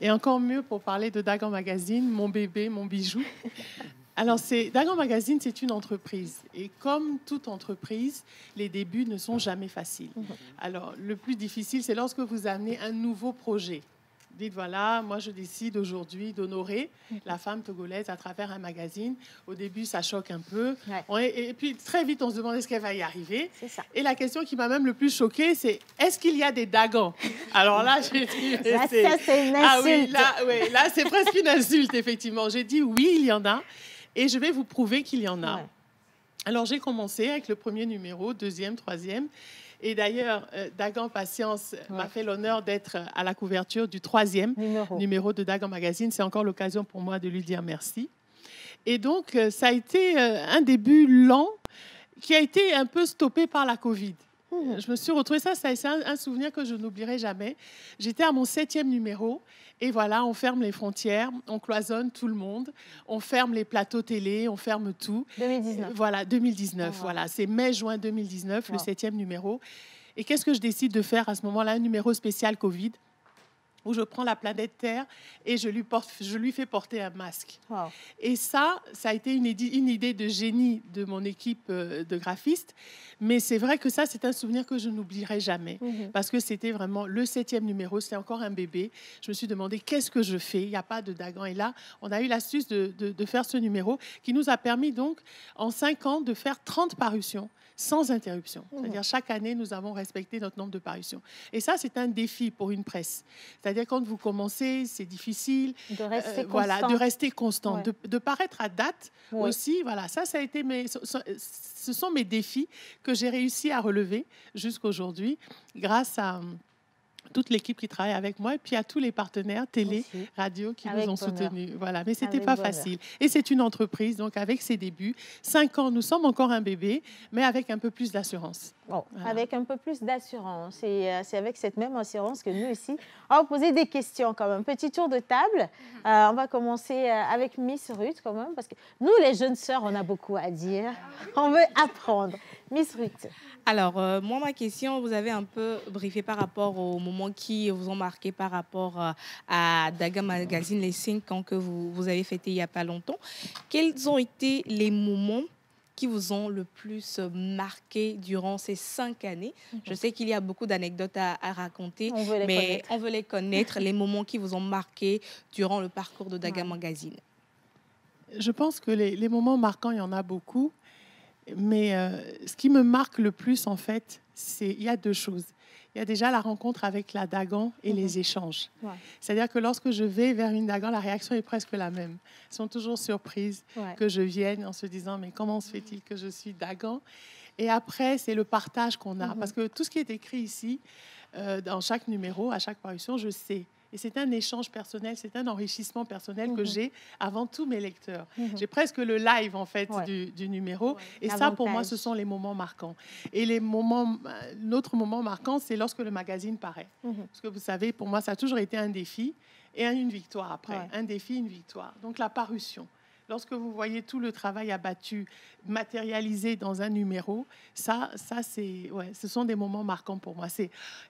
Et encore mieux pour parler de Dagan Magazine, mon bébé, mon bijou. Alors, Dagan Magazine, c'est une entreprise. Et comme toute entreprise, les débuts ne sont jamais faciles. Alors, le plus difficile, c'est lorsque vous amenez un nouveau projet. Dites, voilà, moi, je décide aujourd'hui d'honorer la femme togolaise à travers un magazine. Au début, ça choque un peu. Et puis, très vite, on se demande est-ce qu'elle va y arriver. Et la question qui m'a même le plus choquée, c'est est-ce qu'il y a des Dagans? Alors là, j'ai dit... Ça, c'est une insulte. Ah oui, là c'est presque une insulte, effectivement. J'ai dit oui, il y en a. Et je vais vous prouver qu'il y en a. Alors, j'ai commencé avec le premier numéro, 2e, 3e. Et d'ailleurs, Dagan Patience m'a fait l'honneur d'être à la couverture du 3e numéro de Dagan Magazine. C'est encore l'occasion pour moi de lui dire merci. Et donc, ça a été un début lent qui a été un peu stoppé par la Covid. Je me suis retrouvée, c'est un souvenir que je n'oublierai jamais. J'étais à mon 7e numéro. Et voilà, on ferme les frontières, on cloisonne tout le monde, on ferme les plateaux télé, on ferme tout. 2019. Voilà, 2019. Voilà, c'est mai-juin 2019, le 7e numéro. Et qu'est-ce que je décide de faire à ce moment-là? Un numéro spécial Covid, où je prends la planète Terre et je lui fais porter un masque. Et ça a été une idée de génie de mon équipe de graphistes. Mais c'est vrai que ça, c'est un souvenir que je n'oublierai jamais. Parce que c'était vraiment le 7e numéro, c'était encore un bébé. Je me suis demandé, qu'est-ce que je fais? Il n'y a pas de Dagan. Et là, on a eu l'astuce de faire ce numéro qui nous a permis donc, en 5 ans, de faire 30 parutions sans interruption. C'est-à-dire, chaque année, nous avons respecté notre nombre de parutions. Et ça, c'est un défi pour une presse. C'est-à-dire, quand vous commencez, c'est difficile de rester constant. Voilà, de rester constant, de paraître à date aussi. Voilà, ça a été ce sont mes défis que j'ai réussi à relever jusqu'aujourd'hui grâce à toute l'équipe qui travaille avec moi et puis à tous les partenaires télé, radio qui nous ont soutenus. Voilà, mais c'était pas facile. Et c'est une entreprise, donc avec ses débuts, 5 ans, nous sommes encore un bébé, mais avec un peu plus d'assurance. Voilà. Avec un peu plus d'assurance. Et c'est avec cette même assurance que nous ici, on va vous poser des questions quand même. Petit tour de table. On va commencer avec Miss Ruth quand même, parce que nous, les jeunes sœurs, on a beaucoup à dire. On veut apprendre. Miss Ruth. Alors, moi, ma question, vous avez un peu briefé par rapport aux moments qui vous ont marqué par rapport à Dagan Magazine, les 5 ans que vous avez fêtés il n'y a pas longtemps. Quels ont été les moments qui vous ont le plus marqué durant ces 5 années? Je sais qu'il y a beaucoup d'anecdotes à raconter, mais on veut les connaître, les moments qui vous ont marqué durant le parcours de Daga Magazine. Je pense que les moments marquants, il y en a beaucoup. Mais ce qui me marque le plus, en fait, il y a 2 choses. Il y a déjà la rencontre avec la Dagan et les échanges. Ouais. C'est-à-dire que lorsque je vais vers une Dagan, la réaction est presque la même. Ils sont toujours surprises que je vienne en se disant « mais comment se fait-il que je suis Dagan ?» Et après, c'est le partage qu'on a. Parce que tout ce qui est écrit ici, dans chaque numéro, à chaque parution, je sais. Et c'est un échange personnel, c'est un enrichissement personnel que j'ai avant tous mes lecteurs. J'ai presque le live, en fait, du numéro. Ouais. Et ça, pour moi, ce sont les moments marquants. Et l'autre moment marquant, c'est lorsque le magazine paraît. Parce que vous savez, pour moi, ça a toujours été un défi et une victoire après. Ouais. Un défi, une victoire. Donc, la parution. Lorsque vous voyez tout le travail abattu, matérialisé dans un numéro, ça c'est, ce sont des moments marquants pour moi.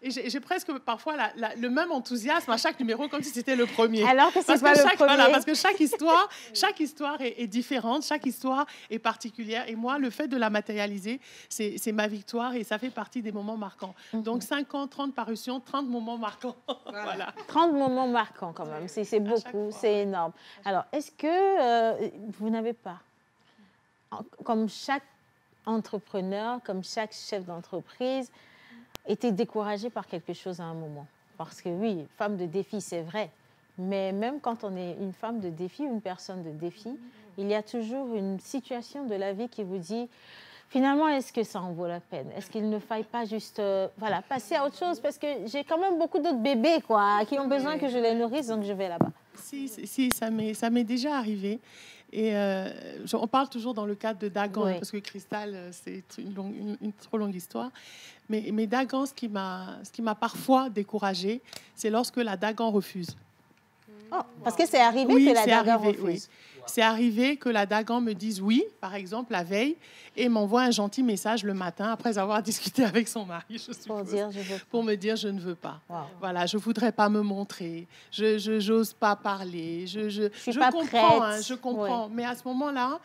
Et j'ai presque parfois le même enthousiasme à chaque numéro, comme si c'était le premier. Alors que c'est pas le premier. Voilà, parce que chaque histoire est différente, chaque histoire est particulière. Et moi, le fait de la matérialiser, c'est ma victoire et ça fait partie des moments marquants. Donc 5 ans, 30 parutions, 30 moments marquants. Voilà. 30 moments marquants quand même, c'est beaucoup, c'est énorme. Alors, est-ce que vous n'avez pas, comme chaque entrepreneur, comme chaque chef d'entreprise, été découragé par quelque chose à un moment? Parce que oui, femme de défi, c'est vrai. Mais même quand on est une femme de défi, une personne de défi, il y a toujours une situation de la vie qui vous dit, finalement, est-ce que ça en vaut la peine? Est-ce qu'il ne faille pas juste passer à autre chose? Parce que j'ai quand même beaucoup d'autres bébés qui ont besoin que je les nourrisse, donc je vais là-bas. Si, ça m'est déjà arrivé. Et on parle toujours dans le cadre de Dagan, parce que Cristal, c'est une trop longue histoire. Mais Dagan, ce qui m'a parfois découragée, c'est lorsque la Dagan refuse. Oh, parce que c'est arrivé que la Dagan refuse. Oui. C'est arrivé que la Dagan me dise oui, par exemple, la veille, et m'envoie un gentil message le matin, après avoir discuté avec son mari, je suppose, pour me dire je ne veux pas. Wow. Voilà, je ne voudrais pas me montrer, je n'ose pas parler, je comprends, je comprends. Mais à ce moment-là,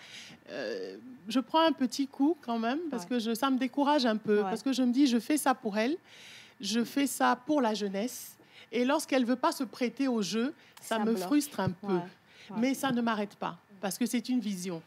je prends un petit coup quand même, parce que ça me décourage un peu, parce que je me dis, je fais ça pour elle, je fais ça pour la jeunesse, et lorsqu'elle ne veut pas se prêter au jeu, ça me frustre un peu. Mais ça ne m'arrête pas, parce que c'est une vision.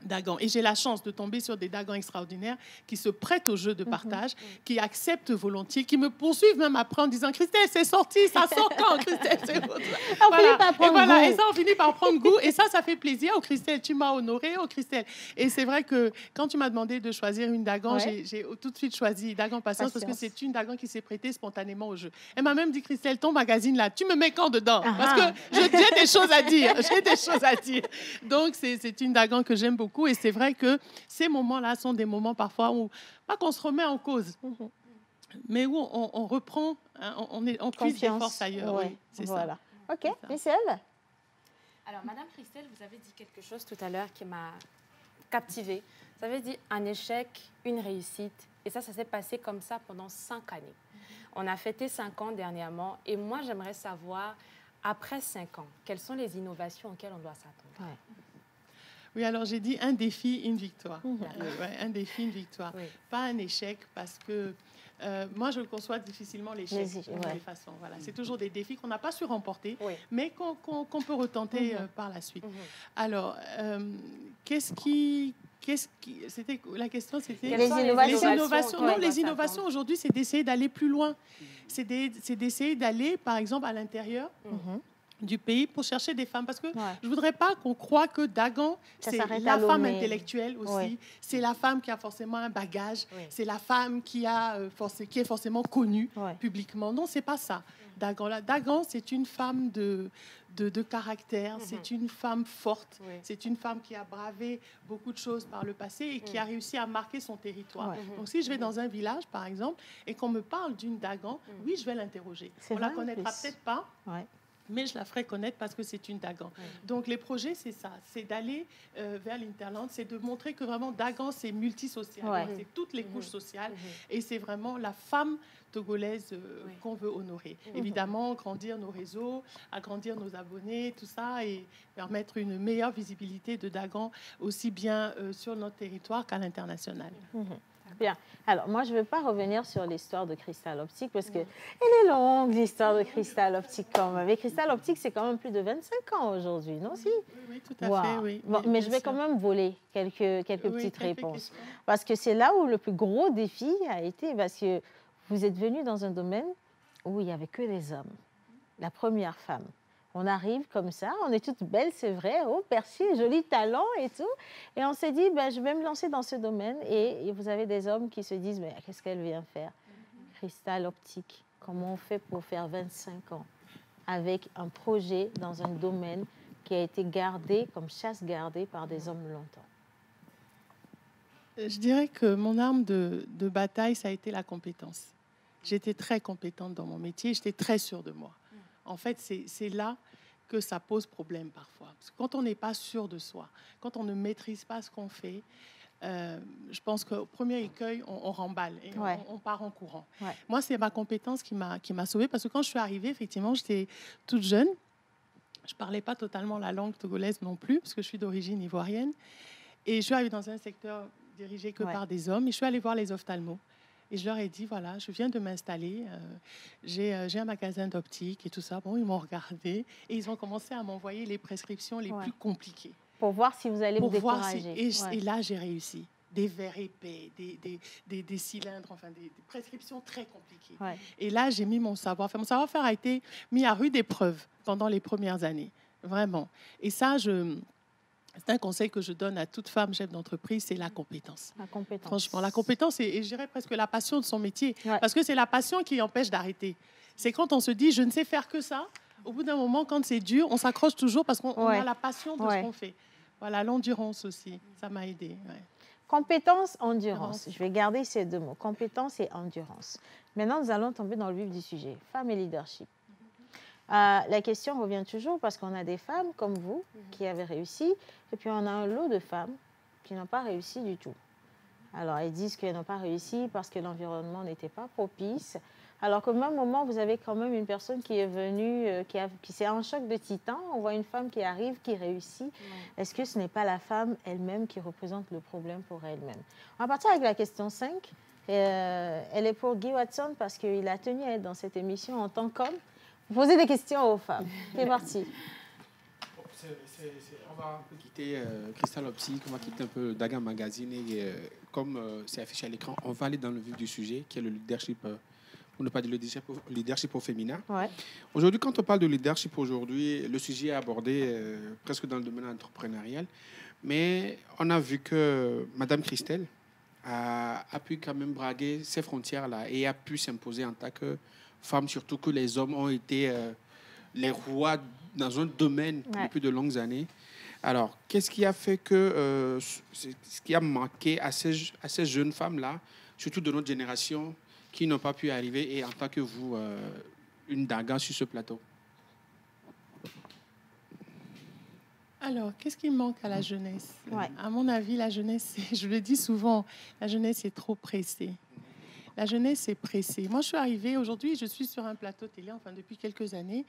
Dagan. Et j'ai la chance de tomber sur des Dagans extraordinaires qui se prêtent au jeu de partage, qui acceptent volontiers, qui me poursuivent même après en disant « Christelle, c'est sorti, ça sort quand, Christelle ?» Et ça, on finit par prendre goût. Et ça fait plaisir. « Oh, Christelle, tu m'as honorée. Oh, Christelle. » Et c'est vrai que quand tu m'as demandé de choisir une Dagan, j'ai tout de suite choisi Dagan Patience parce que c'est une Dagan qui s'est prêtée spontanément au jeu. Elle m'a même dit « Christelle, ton magazine là, tu me mets quand dedans ?» Parce que j'ai des choses à dire. J'ai des choses à dire. Donc, c'est une Dagan que j'aime beaucoup. Et c'est vrai que ces moments-là sont des moments parfois où, pas qu'on se remet en cause, mais où on reprend, on puise des forces ailleurs. Oui, c'est ça. OK, Michel. Alors, Madame Christelle, vous avez dit quelque chose tout à l'heure qui m'a captivée. Vous avez dit un échec, une réussite. Et ça s'est passé comme ça pendant 5 années. On a fêté 5 ans dernièrement. Et moi, j'aimerais savoir, après 5 ans, quelles sont les innovations auxquelles on doit s'attendre? Oui, alors j'ai dit un défi, une victoire. Un défi, une victoire. Pas un échec, parce que moi, je conçois difficilement l'échec de toutes les façons. Voilà. C'est toujours des défis qu'on n'a pas su remporter, mais qu'on peut retenter par la suite. Alors, c'était la question, c'était les innovations. Non, les innovations aujourd'hui, c'est d'essayer d'aller plus loin. C'est d'essayer d'aller, par exemple, à l'intérieur. Du pays pour chercher des femmes. Parce que je ne voudrais pas qu'on croie que Dagan, c'est la femme intellectuelle aussi. C'est la femme qui a forcément un bagage. C'est la femme qui est forcément connue publiquement. Non, ce n'est pas ça. Dagan, c'est une femme de caractère. C'est une femme forte. C'est une femme qui a bravé beaucoup de choses par le passé et qui a réussi à marquer son territoire. Donc, si je vais dans un village, par exemple, et qu'on me parle d'une Dagan, oui, je vais l'interroger. On ne la connaîtra peut-être pas. mais je la ferai connaître parce que c'est une Dagan. Donc, les projets, c'est ça. C'est d'aller vers l'Interland, c'est de montrer que vraiment Dagan, c'est multisocial. C'est toutes les couches sociales. Et c'est vraiment la femme togolaise qu'on veut honorer. Évidemment, grandir nos réseaux, agrandir nos abonnés, tout ça, et permettre une meilleure visibilité de Dagan, aussi bien sur notre territoire qu'à l'international. Bien. Alors, moi, je ne veux pas revenir sur l'histoire de Cristal Optique parce qu'elle est longue, l'histoire de Cristal Optique quand même. Et Cristal Optique, c'est quand même plus de 25 ans aujourd'hui, non? Si? Oui, tout à fait, oui. Bon, mais je vais quand même voler quelques petites réponses. Parce que c'est là où le plus gros défi a été, parce que vous êtes venu dans un domaine où il n'y avait que des hommes. La première femme. On arrive comme ça, on est toutes belles, c'est vrai, oh, persil, joli talent et tout. Et on s'est dit, ben, je vais me lancer dans ce domaine. Et vous avez des hommes qui se disent, mais qu'est-ce qu'elle vient faire? Cristal Optique, comment on fait pour faire 25 ans avec un projet dans un domaine qui a été gardé comme chasse gardée par des hommes longtemps? Je dirais que mon arme de bataille, ça a été la compétence. J'étais très compétente dans mon métier, j'étais très sûre de moi. En fait, c'est là que ça pose problème parfois. Parce que quand on n'est pas sûr de soi, quand on ne maîtrise pas ce qu'on fait, je pense qu'au premier écueil, on remballe et on part en courant. Moi, c'est ma compétence qui m'a sauvée parce que quand je suis arrivée, effectivement, j'étais toute jeune. Je ne parlais pas totalement la langue togolaise non plus parce que je suis d'origine ivoirienne. Et je suis arrivée dans un secteur dirigé que par des hommes et je suis allée voir les ophtalmos. Et je leur ai dit, voilà, je viens de m'installer, j'ai un magasin d'optique et tout ça. Bon, ils m'ont regardé et ils ont commencé à m'envoyer les prescriptions les plus compliquées. Pour voir si vous allez vous décourager. Et là, j'ai réussi. Des verres épais, des cylindres, enfin des prescriptions très compliquées. Et là, j'ai mis mon savoir-faire. Mon savoir-faire a été mis à rude épreuve pendant les premières années, vraiment. Et ça, c'est un conseil que je donne à toute femme chef d'entreprise, c'est la compétence. La compétence. Franchement, la compétence et je dirais presque la passion de son métier. Parce que c'est la passion qui empêche d'arrêter. C'est quand on se dit, je ne sais faire que ça. Au bout d'un moment, quand c'est dur, on s'accroche toujours parce qu'on a la passion de ce qu'on fait. Voilà, l'endurance aussi, ça m'a aidée. Compétence, endurance. Je vais garder ces deux mots, compétence et endurance. Maintenant, nous allons tomber dans le vif du sujet, femmes et leadership. La question revient toujours parce qu'on a des femmes comme vous qui avaient réussi et puis on a un lot de femmes qui n'ont pas réussi du tout. Alors, elles disent qu'elles n'ont pas réussi parce que l'environnement n'était pas propice. Alors qu'au même moment, vous avez quand même une personne qui est venue, qui c'est un choc de titan. On voit une femme qui arrive, qui réussit. Est-ce que ce n'est pas la femme elle-même qui représente le problème pour elle-même? On va partir avec la question 5. Elle est pour Guy Watson parce qu'il a tenu à être dans cette émission en tant qu'homme. Poser des questions aux femmes. C'est parti. On va un peu quitter Cristal Optique, on va quitter un peu Dagan Magazine et comme c'est affiché à l'écran, on va aller dans le vif du sujet qui est le leadership, pour ne pas dire le leadership au féminin. Aujourd'hui, quand on parle de leadership aujourd'hui, le sujet est abordé presque dans le domaine entrepreneurial, mais on a vu que Madame Christelle a pu quand même braguer ces frontières-là et a pu s'imposer en tant que femme, surtout que les hommes ont été les rois dans un domaine depuis de longues années. Alors, qu'est-ce qui a fait que ce qui a manqué à ces jeunes femmes-là, surtout de notre génération, qui n'ont pas pu arriver, et en tant que vous, une Dagan sur ce plateau? Alors, qu'est-ce qui manque à la jeunesse? À mon avis, la jeunesse, je le dis souvent, la jeunesse est trop pressée. La jeunesse est pressée. Moi, je suis arrivée aujourd'hui, je suis sur un plateau télé, enfin depuis quelques années.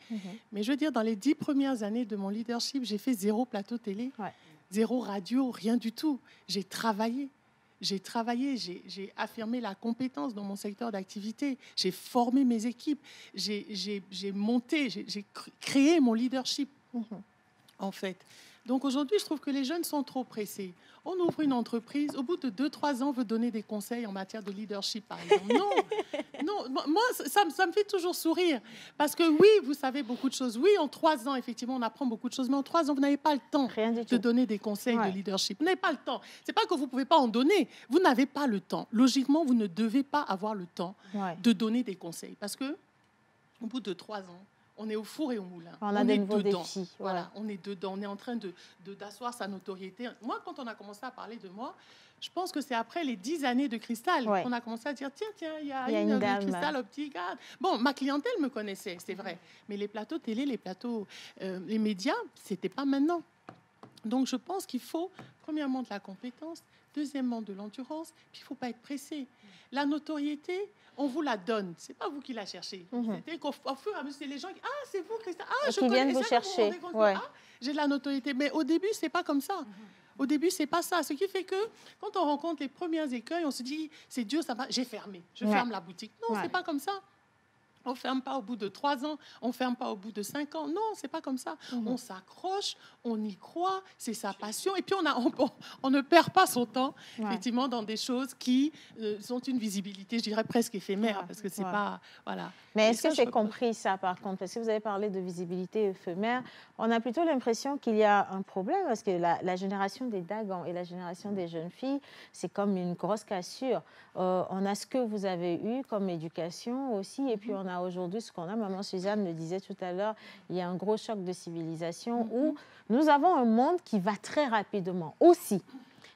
Mais je veux dire, dans les 10 premières années de mon leadership, j'ai fait 0 plateau télé, 0 radio, rien du tout. J'ai travaillé, j'ai affirmé la compétence dans mon secteur d'activité. J'ai formé mes équipes, j'ai monté, j'ai créé mon leadership, en fait. Donc aujourd'hui, je trouve que les jeunes sont trop pressés. On ouvre une entreprise, au bout de 2-3 ans, on veut donner des conseils en matière de leadership, par exemple. Non, moi, ça me fait toujours sourire. Parce que oui, vous savez beaucoup de choses. Oui, en 3 ans, effectivement, on apprend beaucoup de choses. Mais en 3 ans, vous n'avez pas le temps de donner des conseils de leadership. Vous n'avez pas le temps. Ce n'est pas que vous ne pouvez pas en donner. Vous n'avez pas le temps. Logiquement, vous ne devez pas avoir le temps de donner des conseils. Parce que au bout de 3 ans, on est au four et au moulin. On a des nouveaux défis. Voilà, on est dedans. On est en train d'asseoir sa notoriété. Moi, quand on a commencé à parler de moi, je pense que c'est après les 10 années de Cristal qu'on a commencé à dire, tiens, il y a une dame. Cristal Optique. Bon, ma clientèle me connaissait, c'est vrai. Mais les plateaux télé, les plateaux, les médias, c'était pas maintenant. Donc, je pense qu'il faut, premièrement, de la compétence, deuxièmement, de l'endurance, puis il ne faut pas être pressé. La notoriété, on vous la donne. Ce n'est pas vous qui la cherchez. C'était qu'au fur et à mesure, c'est les gens qui... Ah, c'est vous, Cristal. Ah, je connais. Qui viennent vous chercher. J'ai de la notoriété. Mais au début, ce n'est pas comme ça. Au début, ce n'est pas ça. Ce qui fait que quand on rencontre les premiers écueils, on se dit, c'est dur, ça va, j'ai fermé. Je ferme la boutique. Non, ce n'est pas comme ça. On ne ferme pas au bout de 3 ans, on ne ferme pas au bout de 5 ans. Non, ce n'est pas comme ça. On s'accroche, on y croit, c'est sa passion. Et puis, on ne perd pas son temps, effectivement, dans des choses qui ont une visibilité, je dirais, presque éphémère, parce que ce n'est pas... Voilà. Mais est-ce que c'est compris, ça, par contre? Parce que vous avez parlé de visibilité éphémère. On a plutôt l'impression qu'il y a un problème, parce que la génération des Dagans et la génération des jeunes filles, c'est comme une grosse cassure. On a ce que vous avez eu comme éducation aussi, et puis on a aujourd'hui ce qu'on a. Maman Suzanne le disait tout à l'heure, il y a un gros choc de civilisation où nous avons un monde qui va très rapidement aussi.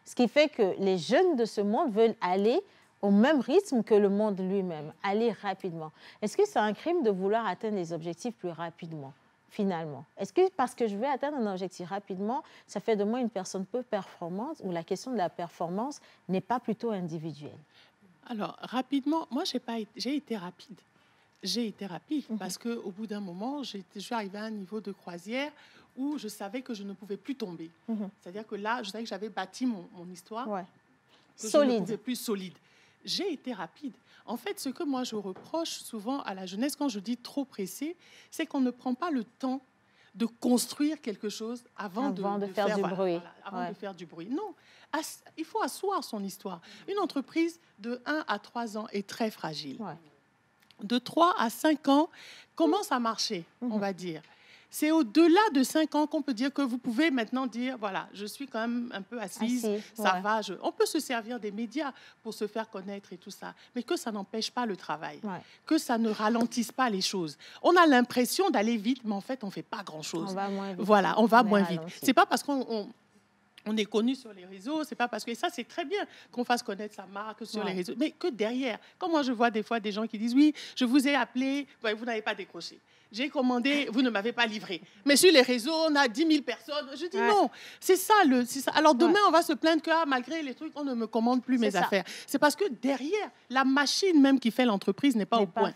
Ce qui fait que les jeunes de ce monde veulent aller au même rythme que le monde lui-même, aller rapidement. Est-ce que c'est un crime de vouloir atteindre les objectifs plus rapidement, finalement? Est-ce que parce que je vais atteindre un objectif rapidement, ça fait de moi une personne peu performante, ou la question de la performance n'est pas plutôt individuelle? Alors, rapidement, moi, j'ai été rapide. J'ai été rapide parce qu'au bout d'un moment, je suis arrivée à un niveau de croisière où je savais que je ne pouvais plus tomber. C'est-à-dire que là, je savais que j'avais bâti mon histoire. Que solide. Je ne pouvais plus solide. J'ai été rapide. En fait, ce que moi, je reproche souvent à la jeunesse, quand je dis trop pressé, c'est qu'on ne prend pas le temps de construire quelque chose avant de faire du bruit. Avant de faire du bruit. Non, il faut asseoir son histoire. Une entreprise de 1 à 3 ans est très fragile. De 3 à 5 ans, commence à marcher, on va dire. C'est au-delà de 5 ans qu'on peut dire que vous pouvez maintenant dire, voilà, je suis quand même un peu assise, ça va. On peut se servir des médias pour se faire connaître et tout ça, mais que ça n'empêche pas le travail, que ça ne ralentisse pas les choses. On a l'impression d'aller vite, mais en fait, on ne fait pas grand-chose. On va moins vite. Voilà, on va moins vite. C'est pas parce qu'on est connu sur les réseaux, c'est pas parce que... Et ça, c'est très bien qu'on fasse connaître sa marque sur les réseaux. Mais que derrière, quand moi, je vois des fois des gens qui disent, oui, je vous ai appelé, vous n'avez pas décroché. J'ai commandé, vous ne m'avez pas livré. Mais sur les réseaux, on a 10 000 personnes. Je dis non, c'est ça. Alors demain, on va se plaindre que malgré les trucs, on ne me commande plus mes affaires. C'est parce que derrière, la machine même qui fait l'entreprise n'est pas au point.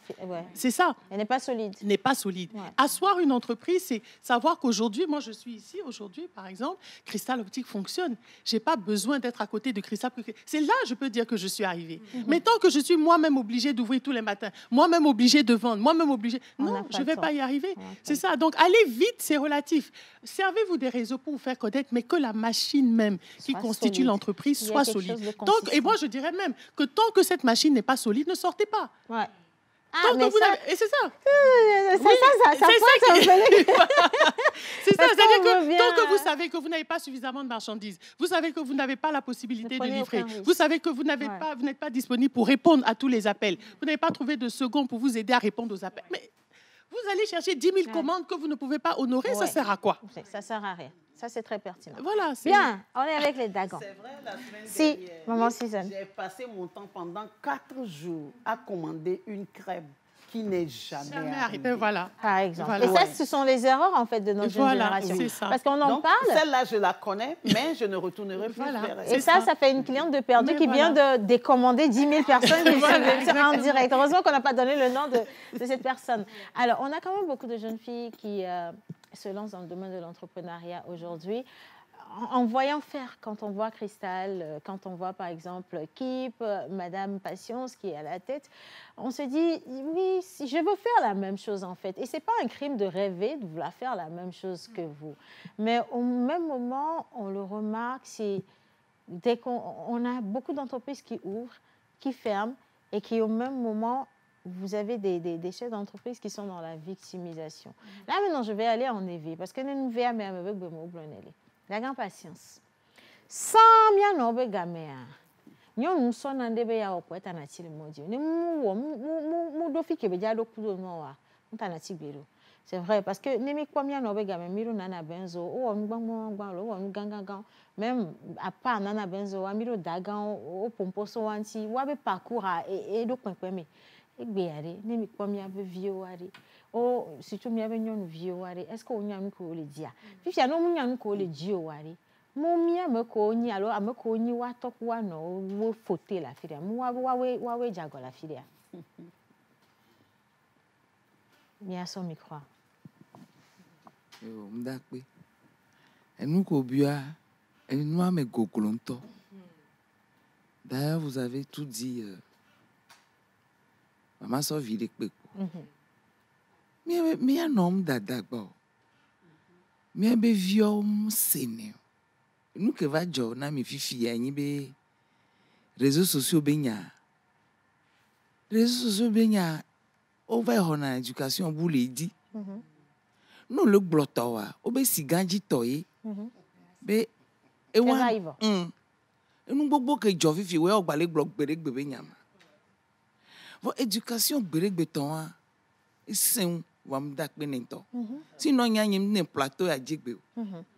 C'est ça. Elle n'est pas solide. N'est pas solide. Asseoir une entreprise, c'est savoir qu'aujourd'hui, moi je suis ici, aujourd'hui par exemple, Cristal Optique fonctionne. Je n'ai pas besoin d'être à côté de Cristal. C'est là je peux dire que je suis arrivée. Mais tant que je suis moi-même obligée d'ouvrir tous les matins, moi-même obligée de vendre, moi-même obligée... Non, je ne vais pas y arriver. C'est ça. Donc, aller vite, c'est relatif. Servez-vous des réseaux pour vous faire connaître, mais que la machine même qui constitue l'entreprise soit solide. Et moi, je dirais même que tant que cette machine n'est pas solide, ne sortez pas. Et c'est ça. C'est ça. C'est-à-dire que tant que vous savez que vous n'avez pas suffisamment de marchandises, vous savez que vous n'avez pas la possibilité de livrer, vous savez que vous n'êtes pas disponible pour répondre à tous les appels, vous n'avez pas trouvé de secondes pour vous aider à répondre aux appels. Mais vous allez chercher 10 000 commandes que vous ne pouvez pas honorer, ça sert à quoi? Ça sert à rien. Ça, c'est très pertinent. Voilà, bien, on est avec les Dagans. C'est vrai, la semaine dernière, Maman Suzanne. J'ai passé mon temps pendant 4 jours à commander une crème qui n'est jamais arrivée. Voilà. Par exemple. Et ça, ce sont les erreurs, en fait, de notre génération. Parce qu'on en parle. Celle-là, je la connais, mais je ne retournerai plus vers elle. Et ça fait une cliente de perdu qui vient de décommander 10 000 personnes en direct. Heureusement qu'on n'a pas donné le nom de cette personne. Alors, on a quand même beaucoup de jeunes filles qui se lancent dans le domaine de l'entrepreneuriat aujourd'hui. En voyant faire, quand on voit Cristal, quand on voit par exemple Kip, Madame Patience qui est à la tête, on se dit, oui, je veux faire la même chose en fait. Et ce n'est pas un crime de rêver de vouloir faire la même chose que vous. Mais au même moment, on le remarque, c'est dès qu'on a beaucoup d'entreprises qui ouvrent, qui ferment et qui au même moment... Vous avez des chefs d'entreprise qui sont dans la victimisation. Là, maintenant, je vais aller en éveil parce que nous vais avec la grande patience. Sans bien nous gamer. Nous sommes en débat à opérer na tile modi. Nous dofi que beja do kudo noa. Nous t'en a tibelo. C'est vrai, parce que Nemi Kwamia Nobega, Miro Nana Benzo, ou Gangan, même à part Nana Benzo, Amiro Dagan, au Pomposo Wanti, Wabe Parcours et do Pempeme. Et Béare, Nemi Kwamia Vioari. Oh, si tu m'y avais une vioari, est-ce qu'on y a un coup le dia? Puis il y a non un coup le dioari. Mon mia me cogni, alors à me cogni, wa tok wa no, wo foté la filia. Moi, wa jago la filia. Mia son micro. M'dakpe. Et nous kobia, et nous ame gokolonto. D'ailleurs, vous avez tout dit. Maman so vide kpe. Mais un homme d'adagbo. Mais be viom sene. Nous que va jo na mi fifi ya ni be réseaux sociaux benya. Réseaux sociaux benya. Over on a éducation boule dit. Nous le blotowa, obe siganji toye. Be e wa. E nous bobo que jo fifi we ogbale blog berek bebe nyama. Vo éducation berek beton e sen wam dak benento. Sinon y a un plateau à djegbe.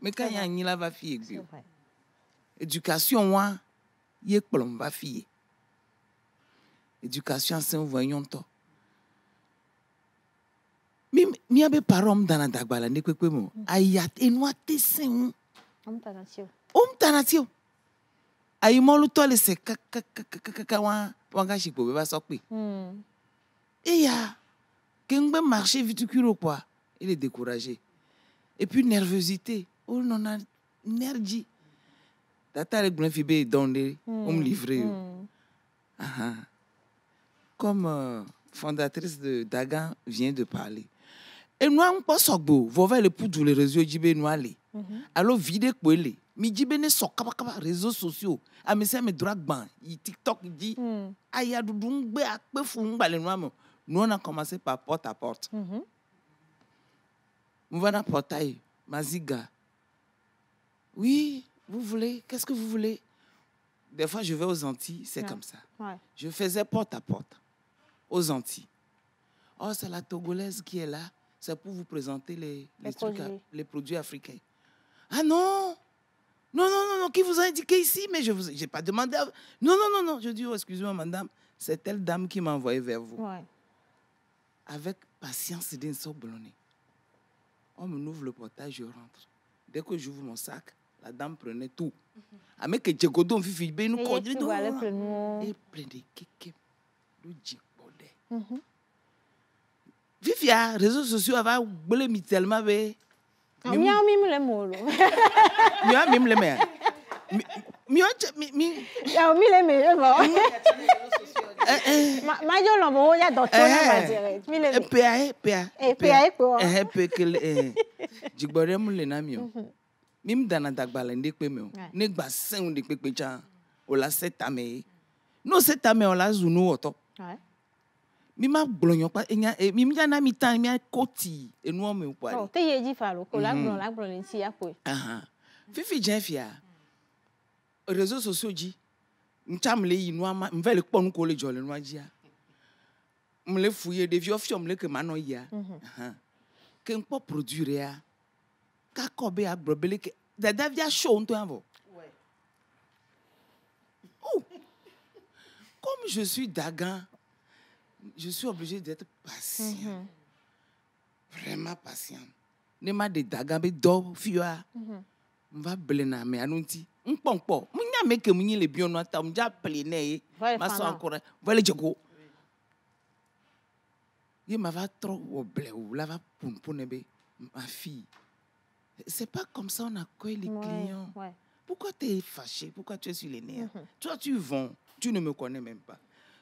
Mais quand y a un la va fier. Éducation wa y plom va fier. Éducation sen voyons to. Mi abe parom dana dagbala ne kwekwe mo. Ayat enwa te sen. Tanatio. Ayi molu to le se ka wanga shikpo be ba sokpe. Et ya Kengbe marché viticule quoi, il est découragé. Et puis nervosité, oh non a nerdi. Tata le blanc fibé donné, on me livrer. Comme fondatrice de Dagan vient de parler. Et nous on pas sokbo, vover le poudre les réseaux jibé noalé. Alors vide kwele, mi jibé ne sokaba réseaux sociaux. A me se me drag ban, TikTok dit aya dudungbe akpe fungba le noamo. Nous, on a commencé par porte à porte. Nous allons portail, Maziga. Oui, vous voulez, qu'est-ce que vous voulez? Des fois, je vais aux Antilles, c'est comme ça. Ouais. Je faisais porte à porte aux Antilles. Oh, c'est la Togolaise qui est là. C'est pour vous présenter les produits africains. Ah non! Non, qui vous a indiqué ici? Mais je n'ai pas demandé. Non. Je dis, oh, excusez-moi, madame, c'est telle dame qui m'a envoyé vers vous. Ouais. Avec patience d'un saut blonné. On me ouvre le portail, je rentre. Dès que j'ouvre mon sac, la dame prenait tout. Avec que Djegodon fifi be nous conduit et plein de kéké du djibodé. Fifi a réseaux sociauxava blé mi tellement be. Miao mim le molo. Miao mim le me. Mi ya mi le me bon. Majo lo bo ya docteur na dire. Mi le PA ko. Jigbore mu le na mi o. Mim dana dagbala ndekpe me o. Ne gba sen de pepe cha o la setame. No setame o la zunu oto. Ouais. Mi ma glonyo pa enya mi mi na mi tan mi koti enu o me o pare. Oh, te ye ji fa lo ko la glon ti ya ko. Fifi Jefia. Réseaux sociaux dit m'chamle yi no ama m'vele kponu ko le jole no ajia m'le fouiller des vieux fiom le que mano ya que m'po produire ya ka kobe agbobele que dada via show nto anvo ouais. Oh, comme je suis Dagan, je suis obligé d'être patient. Vraiment patient. Ne ma de Dagan be do fiwa m'va blena me anunti m'pompo m'nya me que m'nyi le bion no ta m'ja plené ma so encore vale djego ye ma va trop au blé ou la va pompone be ma fille. C'est pas comme ça on accueille les clients. Ouais. Pourquoi tu es fâché? Pourquoi tu es sur les nerfs? Toi tu vends, tu ne me connais même pas.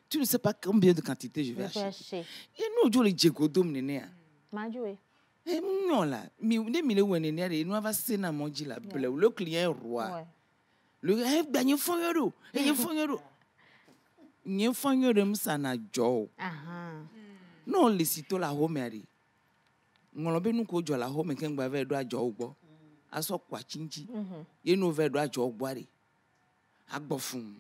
Tu ne sais pas combien de quantité je vais acheter. Et nous jo le djego dom nene a. Ma joué. Eh non là, mi le wene nere nous va sena monji la blé le client est roi. Ouais. Le gagner fond euro. Et fond euro. Ni fond euro m'sana jo. Non les sito la home ari. Ngolobe nu ko jo la home ken gba ve do ajo ugbo. Aso kwa chinji. Ye no ve do ajo ugbo ari. Agbofun.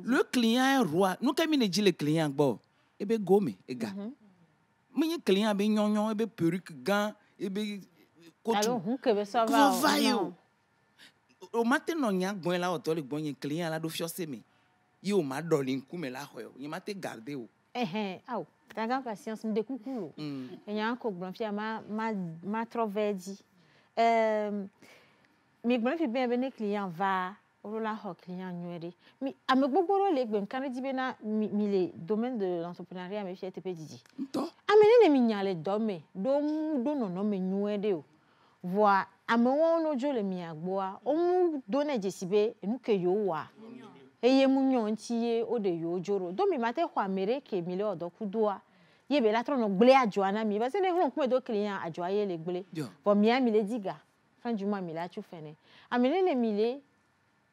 Le client est roi. Nous quand il dit le client gbo, ebe gome ega. Mes clients, ils ont des perruques, gants, alors, ça va. Au matin, on a bon là, on a un client là, il faut mais il m'a donné un coup, mais là, il m'a gardé. Ah, t'as patience, me découpe. Il y a un coup, m'a trop dit. Mais bon, il bien les clients va. Rola ho client nuere mi ame gbogbo le gbe kan di be na mi le domaine de l'entrepreneuriat me fi TP Didi to amene ne mi nyale do me do no me nuere o voi ame won no jo le mi agboa o mu do na jesibe enu ke yo wa eye mu nyon tie o de yo joro do mi mate kwa mere ke mi le odo kudoa ye be la tro no gble ajo ana mi ba se ne hu ku do client ajo aye le gble bo mi ami le diga fin du mois mi la tu fene amene ne mi le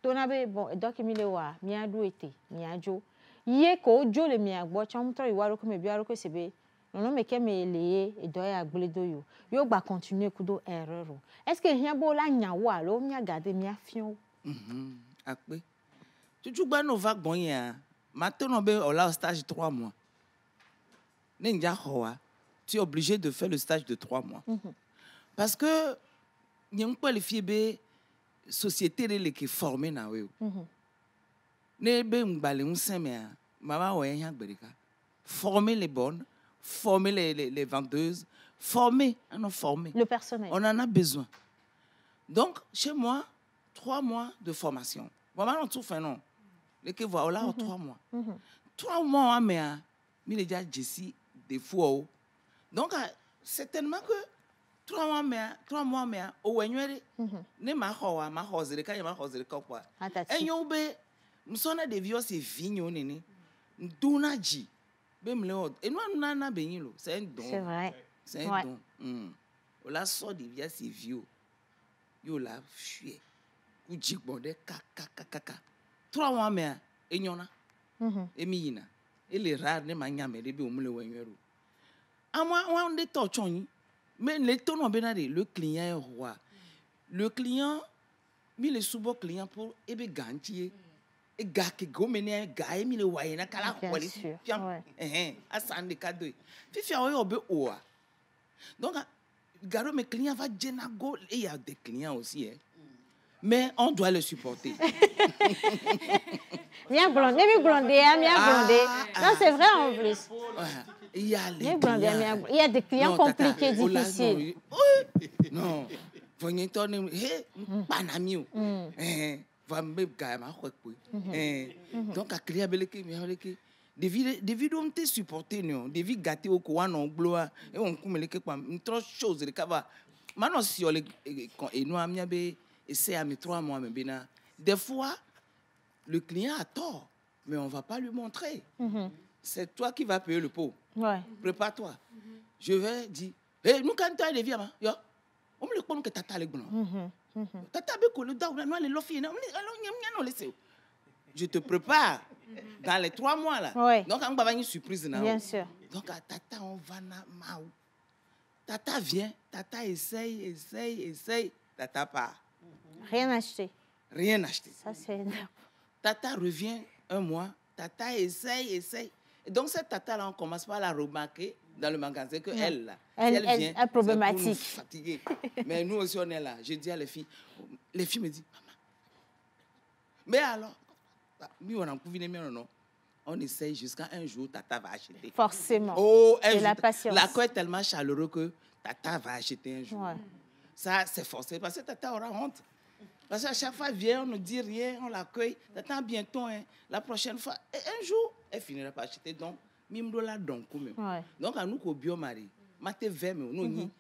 tonabe bon donc mi le wa mi adu ete mi ajo ye ko jo le mi agbo chom tro iwaro ko me biaro ko sebe no me ke me le e do ya gbledo yo gba continuer kudo erreur est-ce que rien bo la nyawo alo mi agade mi afion akpe tutu gba no va gbon ya ma to no be o la stage 3 mois ninja howa tu es obligé de faire le stage de 3 mois parce que nyem qualifié be société les qui formée na we ne be mbale unseme mama wo yan gberika former les bonnes former les vendeuses former le personnel on en a besoin donc chez moi 3 mois de formation maman on tout fait non les que voilà 3 mois 3 mois mais mi déjà Jessie des fois donc certainement que 3 mois mais au wenwere ne ma hozere ka ma hozere ka kwa enyo be msona de vieux c'est vigno nini ndunaji be mle et nous na benyin lo c'est un don c'est un don o la so de vieux c'est vieux yo la fué ku jigbonde kaka 3 mois mais enyona emiyina ele rare ne ma nyame de be o mle wenwere amwa wan de to chonyi. Mais le client est roi. Le client, il est sous client pour garantir. Et gars qui gomene gars mi le waye na kala kwali. Asan de cadeau. Fifi a obe oa. Donc garo mes clients va jenago et il y a des clients aussi mais on doit le supporter. Bien blondé, non, c'est vrai en plus. Il y a il y a des clients compliqués, difficiles. Non. Donc à crier des vidéos ont été supportées, des vies gâtées au coin en gloire et on coume les trop choses les cava. Maintenant si on les et nous amiabe et c'est à mes 3 mois mais bien des fois le client a tort mais on va pas lui montrer. C'est toi qui vas payer le pot. Prépare-toi. Je vais dire hey nous quand tu as des vies yo on me le connaît que tata les bon. Tata be ko le da on les lofi na on laisse. Je te prépare dans les 3 mois là. Donc on va avoir une surprise là. Bien sûr. Donc tata on va na maou. Tata vient, tata essaye, tata part. Rien acheté. Ça c'est tata revient 1 mois, tata essaye. Et donc cette tata là on commence par la remarquer dans le magasin que elle là, elle vient, est problématique. Fatiguée. Mais nous aussi on est là. Je dis à les filles me disent maman. Mais alors on essaye jusqu'à un jour, tata va acheter. Forcément. C'est la patience. L'accueil est tellement chaleureux que tata va acheter un jour. Ça, c'est forcé parce que tata aura honte. Parce qu'à chaque fois, elle vient, on ne dit rien, on l'accueille. Tata, bientôt, la prochaine fois. Et un jour, elle finira par acheter. Donc, mimdo la donc. Donc, à nous, qu'au biomari, maté veme, nous, nous,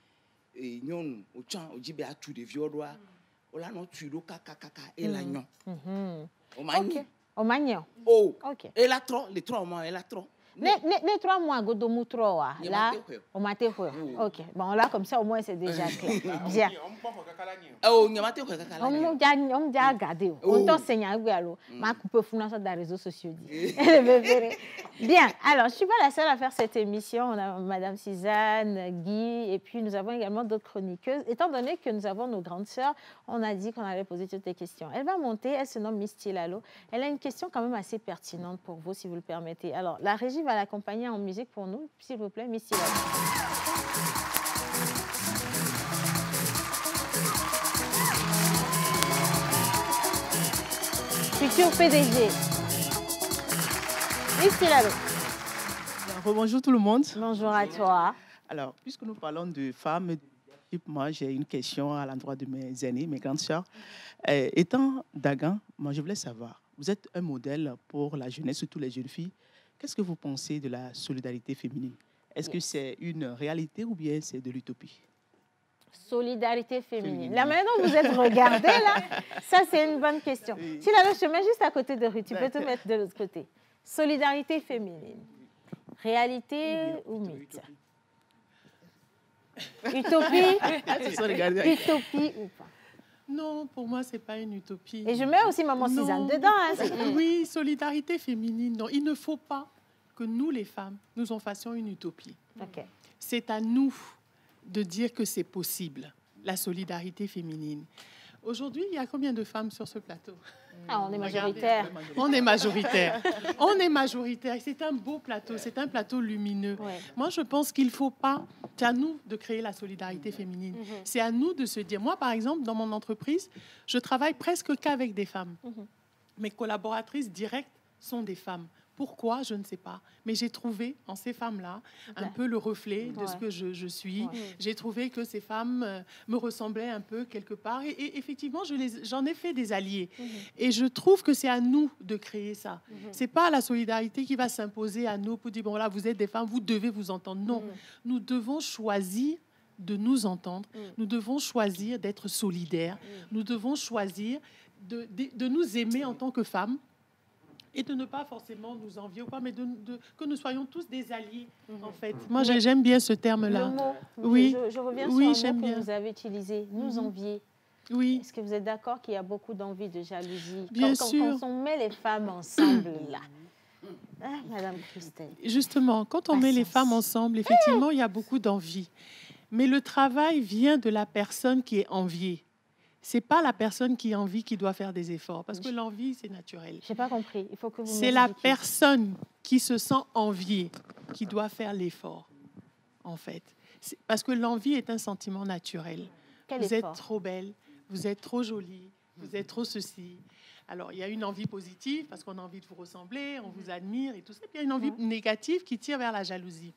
au champ, au djibé, à tout de vieux droits. On l'a non, tu l'as, kaka, et l'agnon. Au magnon. Oh, ok. Et là, les 3 mois, elle a trop. Les 3 mois, Godomou 3, là, on m'a été ok. Bon, là, comme ça, au moins, c'est déjà clair. Bien. Oh, on a regardé. On t'enseigne à Gualo. Ma coupe finance dans les réseaux sociaux. Bien. Alors, je ne suis pas la seule à faire cette émission. On a Madame Suzanne, Guy, et puis nous avons également d'autres chroniqueuses. Étant donné que nous avons nos grandes sœurs, on a dit qu'on allait poser toutes les questions. Elle va monter, elle se nomme Miss Tilalo. Elle a une question quand même assez pertinente pour vous, si vous le permettez. Alors, la régie va l'accompagner en musique pour nous, s'il vous plaît, Miss Silalo. Futur PDG. Miss Silalo. Bonjour tout le monde. Bonjour à toi. Alors, puisque nous parlons de femmes, moi j'ai une question à l'endroit de mes aînés, mes grandes sœurs. Étant Dagan, moi je voulais savoir, vous êtes un modèle pour la jeunesse, surtout les jeunes filles. Qu'est-ce que vous pensez de la solidarité féminine? Est-ce que c'est une réalité ou bien c'est de l'utopie? Solidarité féminine. La manière dont vous êtes regardée, là, ça, c'est une bonne question. Si là, je te mets juste à côté de Ruth, tu peux te mettre de l'autre côté. Solidarité féminine. Réalité ou mythe? Utopie? Utopie ou pas? Non, pour moi, ce n'est pas une utopie. Et je mets aussi Maman Suzanne dedans. Hein, oui, solidarité féminine. Non, il ne faut pas que nous, les femmes, nous en fassions une utopie. Okay. C'est à nous de dire que c'est possible, la solidarité féminine. Aujourd'hui, il y a combien de femmes sur ce plateau? On est majoritaire. On est majoritaire. On est majoritaire. C'est un beau plateau, c'est un plateau lumineux. Ouais. Moi, je pense qu'il ne faut pas... C'est à nous de créer la solidarité féminine. C'est à nous de se dire... Moi, par exemple, dans mon entreprise, je travaille presque qu'avec des femmes. Mes collaboratrices directes sont des femmes. Pourquoi? Je ne sais pas. Mais j'ai trouvé en ces femmes-là un peu le reflet de ce que je suis. J'ai trouvé que ces femmes me ressemblaient un peu quelque part. Et effectivement, j'en ai fait des alliés. Et je trouve que c'est à nous de créer ça. Ce n'est pas la solidarité qui va s'imposer à nous pour dire, bon, là, vous êtes des femmes, vous devez vous entendre. Non, nous devons choisir de nous entendre. Nous devons choisir d'être solidaires. Nous devons choisir de nous aimer en tant que femmes. Et de ne pas forcément nous envier ou pas, mais que nous soyons tous des alliés, en fait. Moi, j'aime bien ce terme-là. Le mot, oui. Je reviens sur un mot que vous avez utilisé, nous envier. Oui. Est-ce que vous êtes d'accord qu'il y a beaucoup d'envie, de jalousie? Bien sûr. Quand on met les femmes ensemble, là. Ah, Madame Christelle. Justement, quand on met les femmes ensemble, effectivement, il y a beaucoup d'envie. Mais le travail vient de la personne qui est enviée. C'est pas la personne qui envie qui doit faire des efforts, parce que l'envie, c'est naturel. J'ai pas compris. Il faut que vous C'est la personne qui se sent enviée qui doit faire l'effort, en fait. Parce que l'envie est un sentiment naturel. Vous êtes trop belle, vous êtes trop jolie, vous êtes trop ceci. Alors, il y a une envie positive, parce qu'on a envie de vous ressembler, on vous admire et tout ça. Puis il y a une envie négative qui tire vers la jalousie.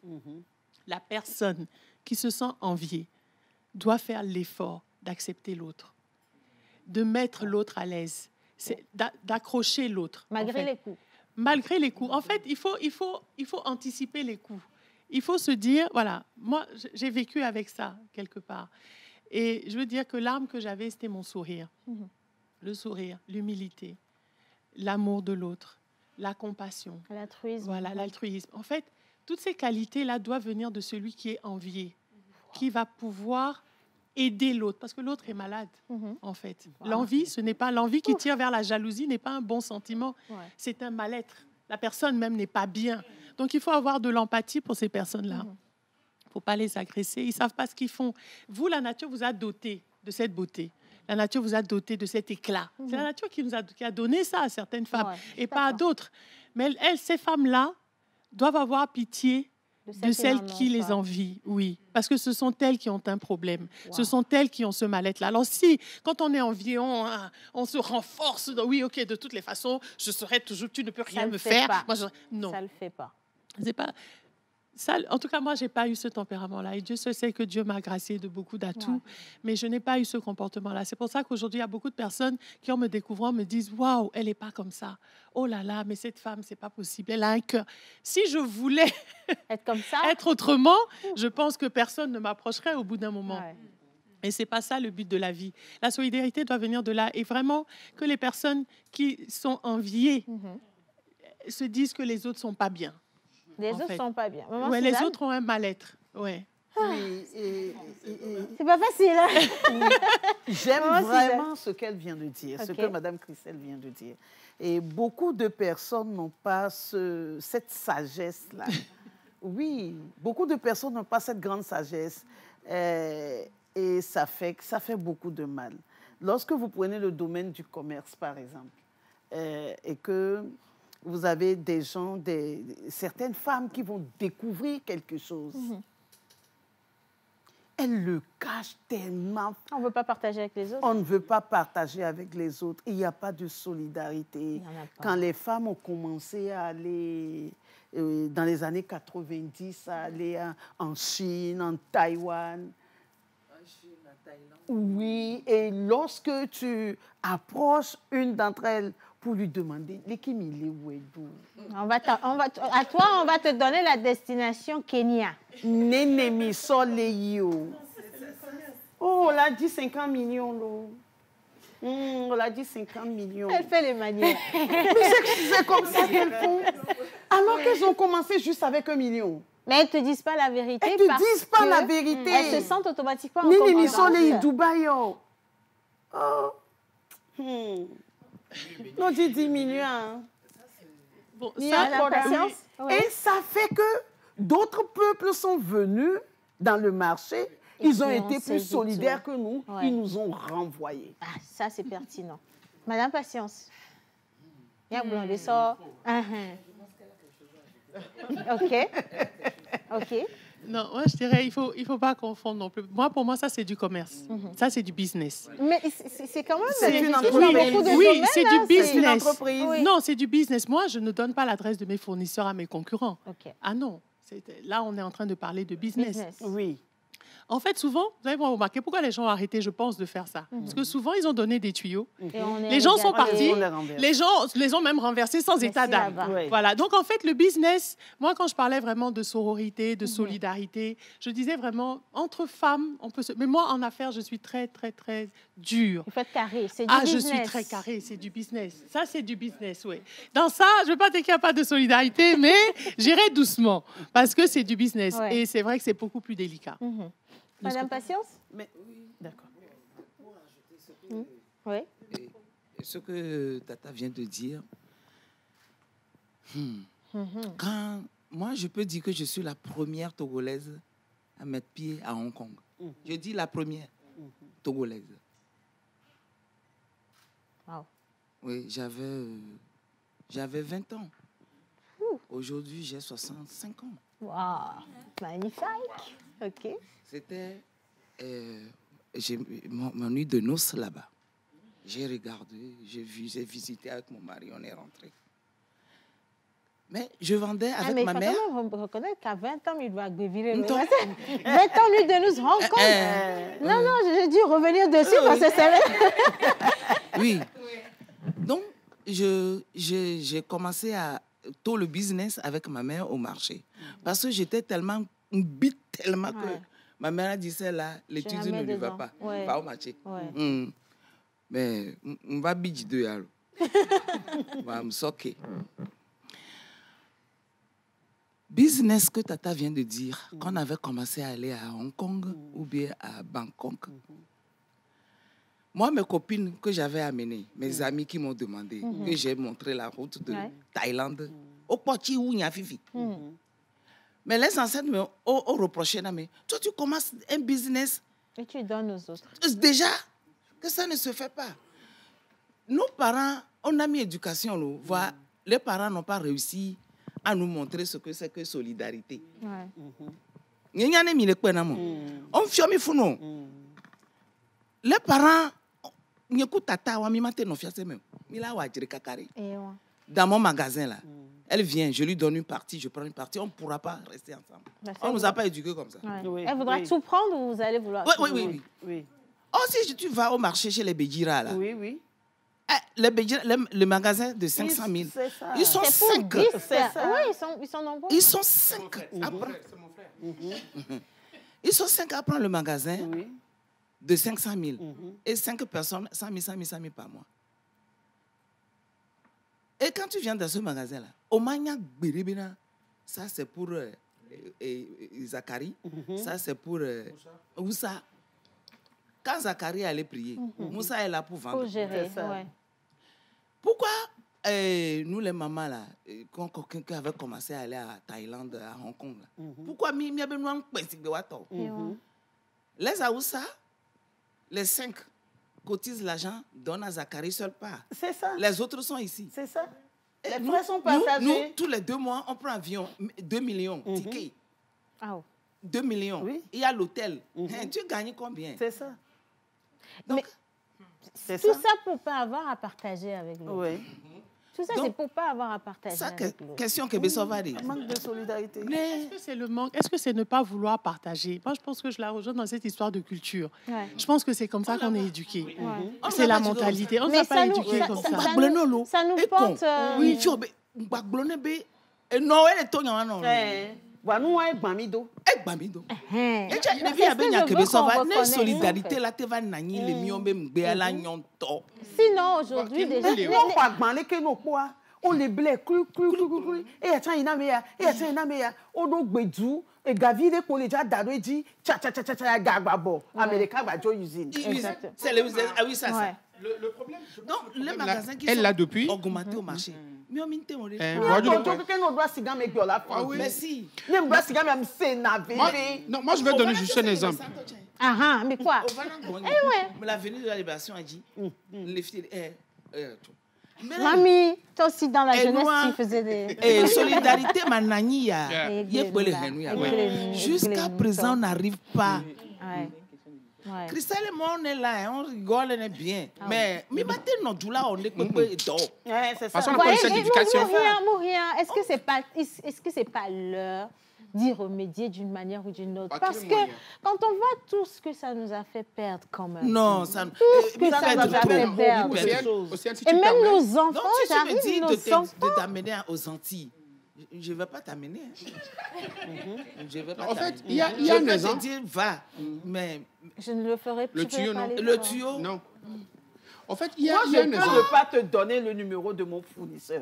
La personne qui se sent enviée doit faire l'effort d'accepter l'autre, de mettre l'autre à l'aise, d'accrocher l'autre. Malgré les coups. Malgré les coups. En fait, il faut anticiper les coups. Il faut se dire, voilà, moi, j'ai vécu avec ça, quelque part. Et je veux dire que l'arme que j'avais, c'était mon sourire. Le sourire, l'humilité, l'amour de l'autre, la compassion. L'altruisme. Voilà, l'altruisme. En fait, toutes ces qualités-là doivent venir de celui qui est envié, qui va pouvoir aider l'autre, parce que l'autre est malade, en fait. L'envie, ce n'est pas l'envie qui tire vers la jalousie, n'est pas un bon sentiment, c'est un mal-être. La personne même n'est pas bien. Donc, il faut avoir de l'empathie pour ces personnes-là. Il ne faut pas les agresser, ils ne savent pas ce qu'ils font. Vous, la nature vous a doté de cette beauté. La nature vous a doté de cet éclat. C'est la nature qui a donné ça à certaines femmes et pas à d'autres. Mais elles, ces femmes-là, doivent avoir pitié de celles qui les envient, oui. Parce que ce sont elles qui ont un problème. Ce sont elles qui ont ce mal-être-là. Alors si, quand on est envié, on se renforce. Oui, ok, de toutes les façons, je serai toujours, tu ne peux rien me faire. Moi, non. Ça ne le fait pas. C'est pas... Ça, en tout cas, moi, je n'ai pas eu ce tempérament-là. Et Dieu seul sait que Dieu m'a gracié de beaucoup d'atouts. Mais je n'ai pas eu ce comportement-là. C'est pour ça qu'aujourd'hui, il y a beaucoup de personnes qui, en me découvrant, me disent « Waouh, elle n'est pas comme ça. Oh là là, mais cette femme, ce n'est pas possible. Elle a un cœur. » Si je voulais être comme ça, être autrement, je pense que personne ne m'approcherait au bout d'un moment. Et ce n'est pas ça le but de la vie. La solidarité doit venir de là. Et vraiment, que les personnes qui sont enviées se disent que les autres ne sont pas bien. Les autres ne sont pas bien. Ouais, les autres ont un mal-être. Ouais. Oui, c'est pas facile. Hein? J'aime vraiment ce qu'elle vient de dire, ce que Mme Christelle vient de dire. Et beaucoup de personnes n'ont pas cette sagesse-là. Oui, beaucoup de personnes n'ont pas cette grande sagesse. Et ça fait beaucoup de mal. Lorsque vous prenez le domaine du commerce, par exemple, et que vous avez des gens, certaines femmes qui vont découvrir quelque chose. Elles le cachent tellement. On ne veut pas partager avec les autres. On ne veut pas partager avec les autres. Il n'y a pas de solidarité. Quand les femmes ont commencé à aller, dans les années 90, à aller en Chine, en Taïwan. En Chine, en Thaïlande. Oui, et lorsque tu approches une d'entre elles pour lui demander, à toi, on va te donner la destination Kenya. Nénémi Soleyo. Oh, on l'a dit 50 millions, là. On l'a dit 50 millions. Elle fait les manières. Mais c'est comme ça qu'elles font. Alors qu'elles ont commencé juste avec 1 million. Mais elles ne te disent pas la vérité. Elles ne te disent pas la vérité. Elles se sentent automatiquement en Nénémi Soleyo, Dubaï. Oh. Non, dis 10 millions. Hein. Bon, ça, la patience. Et ça fait que d'autres peuples sont venus dans le marché. Ils ont été plus solidaires que nous. Ouais. Ils nous ont renvoyés. Ah, ça, c'est pertinent. Madame Patience. Il y a blanc de ça. OK. OK. Non, moi, je dirais, il faut pas confondre non plus. Moi, pour moi, ça, c'est du commerce. Ça, c'est du business. Mais c'est quand même... C'est une entreprise. Oui, c'est du business. Oui. Non, c'est du business. Moi, je ne donne pas l'adresse de mes fournisseurs à mes concurrents. Okay. Ah non. Là, on est en train de parler de business. Oui. En fait, souvent, vous avez remarqué pourquoi les gens ont arrêté, je pense, de faire ça. Parce que souvent, ils ont donné des tuyaux. Les gens sont partis. Les gens les ont même renversés sans état d'âme. Oui. Voilà. Donc, en fait, le business, moi, quand je parlais vraiment de sororité, de solidarité, je disais vraiment, entre femmes, on peut se... Mais moi, en affaires, je suis très, très, très dure. Vous faites carré, c'est du business. Je suis très carré, c'est du business. Ça, c'est du business, oui. Dans ça, je ne veux pas dire qu'il n'y a pas de solidarité, mais j'irai doucement, parce que c'est du business. Ouais. Et c'est vrai que c'est beaucoup plus délicat. Madame Patience? Mais oui, d'accord. Pour ajouter ce que, oui. Et ce que Tata vient de dire, quand moi, je peux dire que je suis la première Togolaise à mettre pied à Hong Kong. Je dis la première Togolaise. Wow. Oui, j'avais 20 ans. Aujourd'hui, j'ai 65 ans. Wow, magnifique. OK. C'était mon nuit de noces là-bas. J'ai regardé, j'ai visité avec mon mari, on est rentré. Mais je vendais avec ma mère. Mais il faut reconnaître qu'à 20 ans, il doit virer. 20 ans, nuit de noces, Hong Kong. Non, j'ai dû revenir dessus parce que c'est... Oui. Donc, j'ai commencé à tôt le business avec ma mère au marché. Parce que j'étais tellement bite tellement que ma mère a dit celle-là, l'étude ne lui va pas. Va au marché. Mais on va bidger deux alors. On va me soquer. Business que Tata vient de dire, quand on avait commencé à aller à Hong Kong ou bien à Bangkok. Moi, mes copines que j'avais amenées, mes amis qui m'ont demandé, que j'ai montré la route de Thaïlande, au Pochi où il y a Fifi. Mais les ancêtres m'ont reproché, mais toi, tu commences un business. Et tu donnes aux autres. Déjà, que ça ne se fait pas. Nos parents, on a mis éducation. Voilà, les parents n'ont pas réussi à nous montrer ce que c'est que solidarité. On fait mes fous. Les parents, dans mon magasin, là, elle vient, je lui donne une partie, je prends une partie, on ne pourra pas rester ensemble. On ne nous a pas éduqués comme ça. Elle voudra tout prendre ou vous allez vouloir tout prendre? Oui. Oh, si tu vas au marché chez les Bédira, là. Oui. Le magasin de 500 000. Ils sont 5. Oui, ils sont nombreux. Ils sont 5. Ils sont 5 à prendre le magasin de 500 000. Et 5 personnes, 100 000 par mois. Et quand tu viens dans ce magasin-là, au Magna Biribina, ça c'est pour Zachary, ça c'est pour Moussa. Quand Zachary allait prier, Moussa est là pour vendre. Pour gérer, ouais. Pourquoi nous les mamans là, quand quelqu'un avait commencé à aller à Thaïlande, à Hong Kong, là, pourquoi les Aoussa, les 5 cotisent l'argent, donnent à Zachary seul part. C'est ça. Les autres sont ici. C'est ça. Les frais sont partagés. Nous, tous les 2 mois, on prend un avion, 2 millions, tickets. 2 millions. Oui. Il y a l'hôtel. Tu gagnes combien? C'est ça. Donc, mais tout ça pour ne pas avoir à partager avec l'autre. Oui. Tout ça, c'est pour ne pas avoir à partager avec l'autre. Question que Bessovadi. Manque de solidarité. Est-ce que c'est le manque? Est-ce que c'est ne pas vouloir partager? Moi, je pense que je la rejoins dans cette histoire de culture. Ouais. Je pense que c'est comme ça qu'on est éduqué. Ouais. C'est la mentalité. On ne s'est pas éduqué comme ça. Ça nous porte... Oui, tu as... Non, elle est ton nous avons Gbamido. Gbamido. Et tu as une solidarité là, tu vas nani le mieux même béala nyonto. Sinon aujourd'hui déjà. On les blé cru et attends ina meya on do gbedu et gavide pour les déjà dado dit cha gagbabo américain va jo usine. C'est le oui ça. Le problème, donc les magasins qui sont augmentés au marché. Merci. Moi, je vais donner juste un exemple. Mais quoi? L'avenue de la Libération a dit Mamie, toi aussi dans la jeunesse, tu faisais des... solidarité, manani, jusqu'à présent, on n'arrive pas. Christelle et moi, on est là, on rigole, on est bien. Mais maintenant, on est c'est ça. Mouria, est-ce que c'est pas l'heure d'y remédier d'une manière ou d'une autre? Parce que quand on voit tout ce que ça nous a fait perdre quand même. Non, ça tout ce que ça nous a fait perdre. Et même nos enfants, j'arrive, de t'amener aux Antilles. Je ne vais pas t'amener. Je vais pas en fait, il y a un exemple. Je vais te dire, va. Mais je ne le ferai plus. Le tuyau, non. Le tuyau? Non. En fait, il y a moi, je ne peux pas te donner le numéro de mon fournisseur.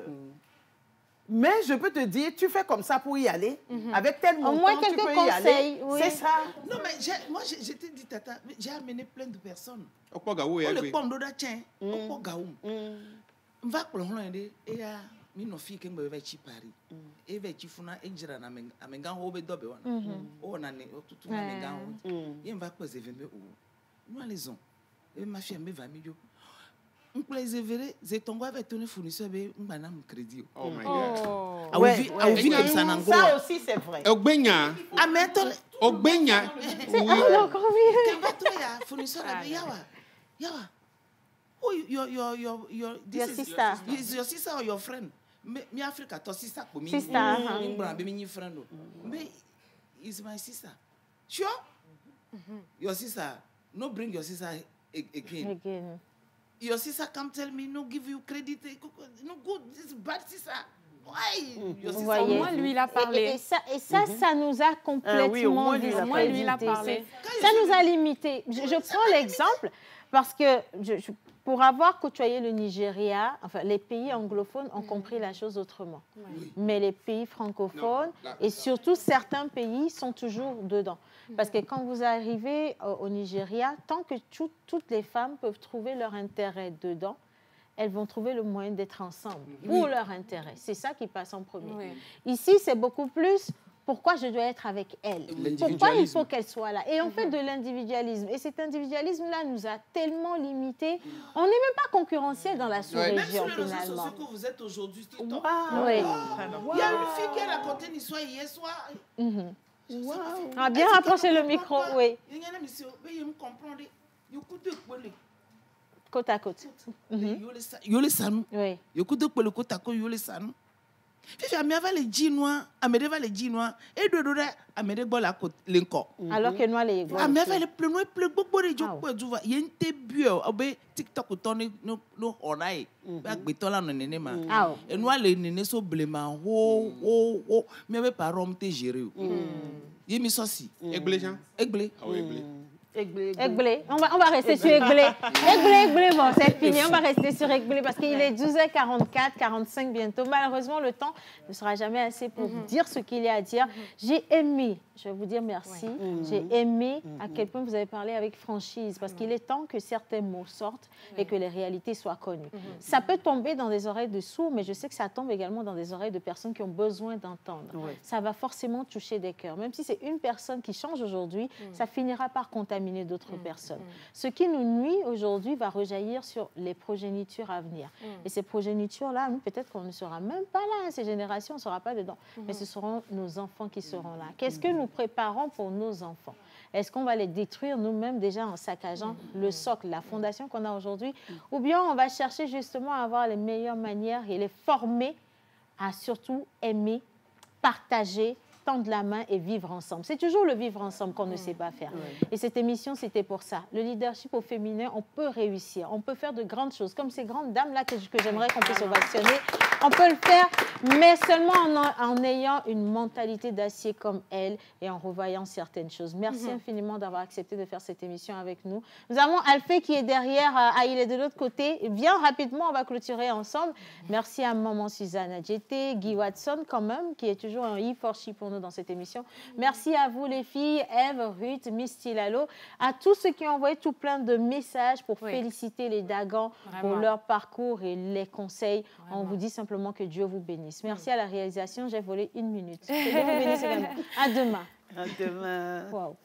Mais je peux te dire, tu fais comme ça pour y aller. Avec tel montant, au moins tu peux y aller. Oui. C'est ça. Non, mais moi, je t'ai dit, Tata, j'ai amené plein de personnes. Au Gaou, le pomme d'Oda tient. Au Gaou. On va prendre un et il fille qui me veut Paris. Et veut funa enjira na menga hobe dobe wana. O na ne o tutu na menga ho. Il va poser venir où. Nous allons. Et ma fille me va mieux. On plaisir verrer, c'est ton avec ton fournisseur be ngana mon crédit. Oh my god. Ça aussi c'est vrai. Ogbenya. Ah mais attends, Ogbenya. C'est alors combien? Quand va toi ya fournisseur yawa. Oh your this sister. Is your sister or your friend? Me Africa to sister ko mi. Sister. Me friend. Me is my sister. Sure? Your sister, no bring your sister again. Your sister come tell me, no give you credit, no good, this bad sister. Why? Your sister, au moins lui il a parlé. Et ça nous a complètement lui il a parlé. Ça nous a limité. Je prends l'exemple parce que pour avoir côtoyé le Nigeria, enfin les pays anglophones ont compris la chose autrement. Oui. Mais les pays francophones et surtout certains pays sont toujours dedans. Parce que quand vous arrivez au Nigeria, tant que toutes les femmes peuvent trouver leur intérêt dedans, elles vont trouver le moyen d'être ensemble pour leur intérêt. C'est ça qui passe en premier. Oui. Ici, c'est beaucoup plus pourquoi je dois être avec elle, pourquoi il faut qu'elle soit là. Et on fait de l'individualisme. Et cet individualisme-là nous a tellement limités. On n'est même pas concurrentiel dans la sous-région, finalement. Même sur que vous êtes aujourd'hui, Oui. Il y a une fille qui a raconté une histoire hier soir. On a bien rapproché le micro, oui. Côte à côte. Yole sanu. Oui. Yokude pour le côte à côte yole sanu. Fifi amiava les djinois, amédeva les djinois et de dora amédeba la côte l'encore. Alors que nous les amiava les pleins beaucoup de gens pour jouer. Yente bio, obé TikTok autonome no onai. Ba gbetola no nene ma. Et nous les nene so blema ho mais par homme te gérer. Yemi sosi. Egblé Jean. Egblé. Ah oui, Egblé. Egblé. On va rester sur Egblé. Egblé, bon, c'est fini. On va rester sur Egblé parce qu'il est 12h44, 45 bientôt. Malheureusement, le temps ne sera jamais assez pour dire ce qu'il y a à dire. J'ai aimé, je vais vous dire merci, j'ai aimé à quel point vous avez parlé avec franchise parce qu'il est temps que certains mots sortent et que les réalités soient connues. Ça peut tomber dans des oreilles de sourds, mais je sais que ça tombe également dans des oreilles de personnes qui ont besoin d'entendre. Ça va forcément toucher des cœurs. Même si c'est une personne qui change aujourd'hui, ça finira par contaminer contaminer d'autres personnes. Ce qui nous nuit aujourd'hui va rejaillir sur les progénitures à venir. Et ces progénitures-là, nous, peut-être qu'on ne sera même pas là, ces générations, on ne sera pas dedans. Mais ce seront nos enfants qui seront là. Qu'est-ce que nous préparons pour nos enfants? Est-ce qu'on va les détruire nous-mêmes déjà en saccageant le socle, la fondation qu'on a aujourd'hui? Ou bien on va chercher justement à avoir les meilleures manières et les former à surtout aimer, partager, tendre la main et vivre ensemble. C'est toujours le vivre ensemble qu'on ne sait pas faire. Et cette émission, c'était pour ça. Le leadership au féminin, on peut réussir. On peut faire de grandes choses. Comme ces grandes dames-là que j'aimerais qu'on puisse ovationner. On peut le faire, mais seulement en ayant une mentalité d'acier comme elle et en revoyant certaines choses. Merci infiniment d'avoir accepté de faire cette émission avec nous. Nous avons Alphée qui est derrière, il est de l'autre côté. Viens rapidement, on va clôturer ensemble. Merci à maman Suzanne Adjeté, Guy Watson quand même, qui est toujours un E4She pour nous dans cette émission. Merci à vous les filles, Eve, Ruth, Misty Lalo, à tous ceux qui ont envoyé tout plein de messages pour féliciter les Dagans pour leur parcours et les conseils. On vous dit simplement que Dieu vous bénisse. Merci à la réalisation, j'ai volé 1 minute. Que Dieu vous bénisse également. À demain. À demain. Wow.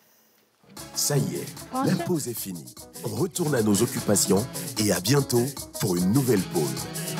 Ça y est, la pause est finie. On retourne à nos occupations et à bientôt pour une nouvelle pause.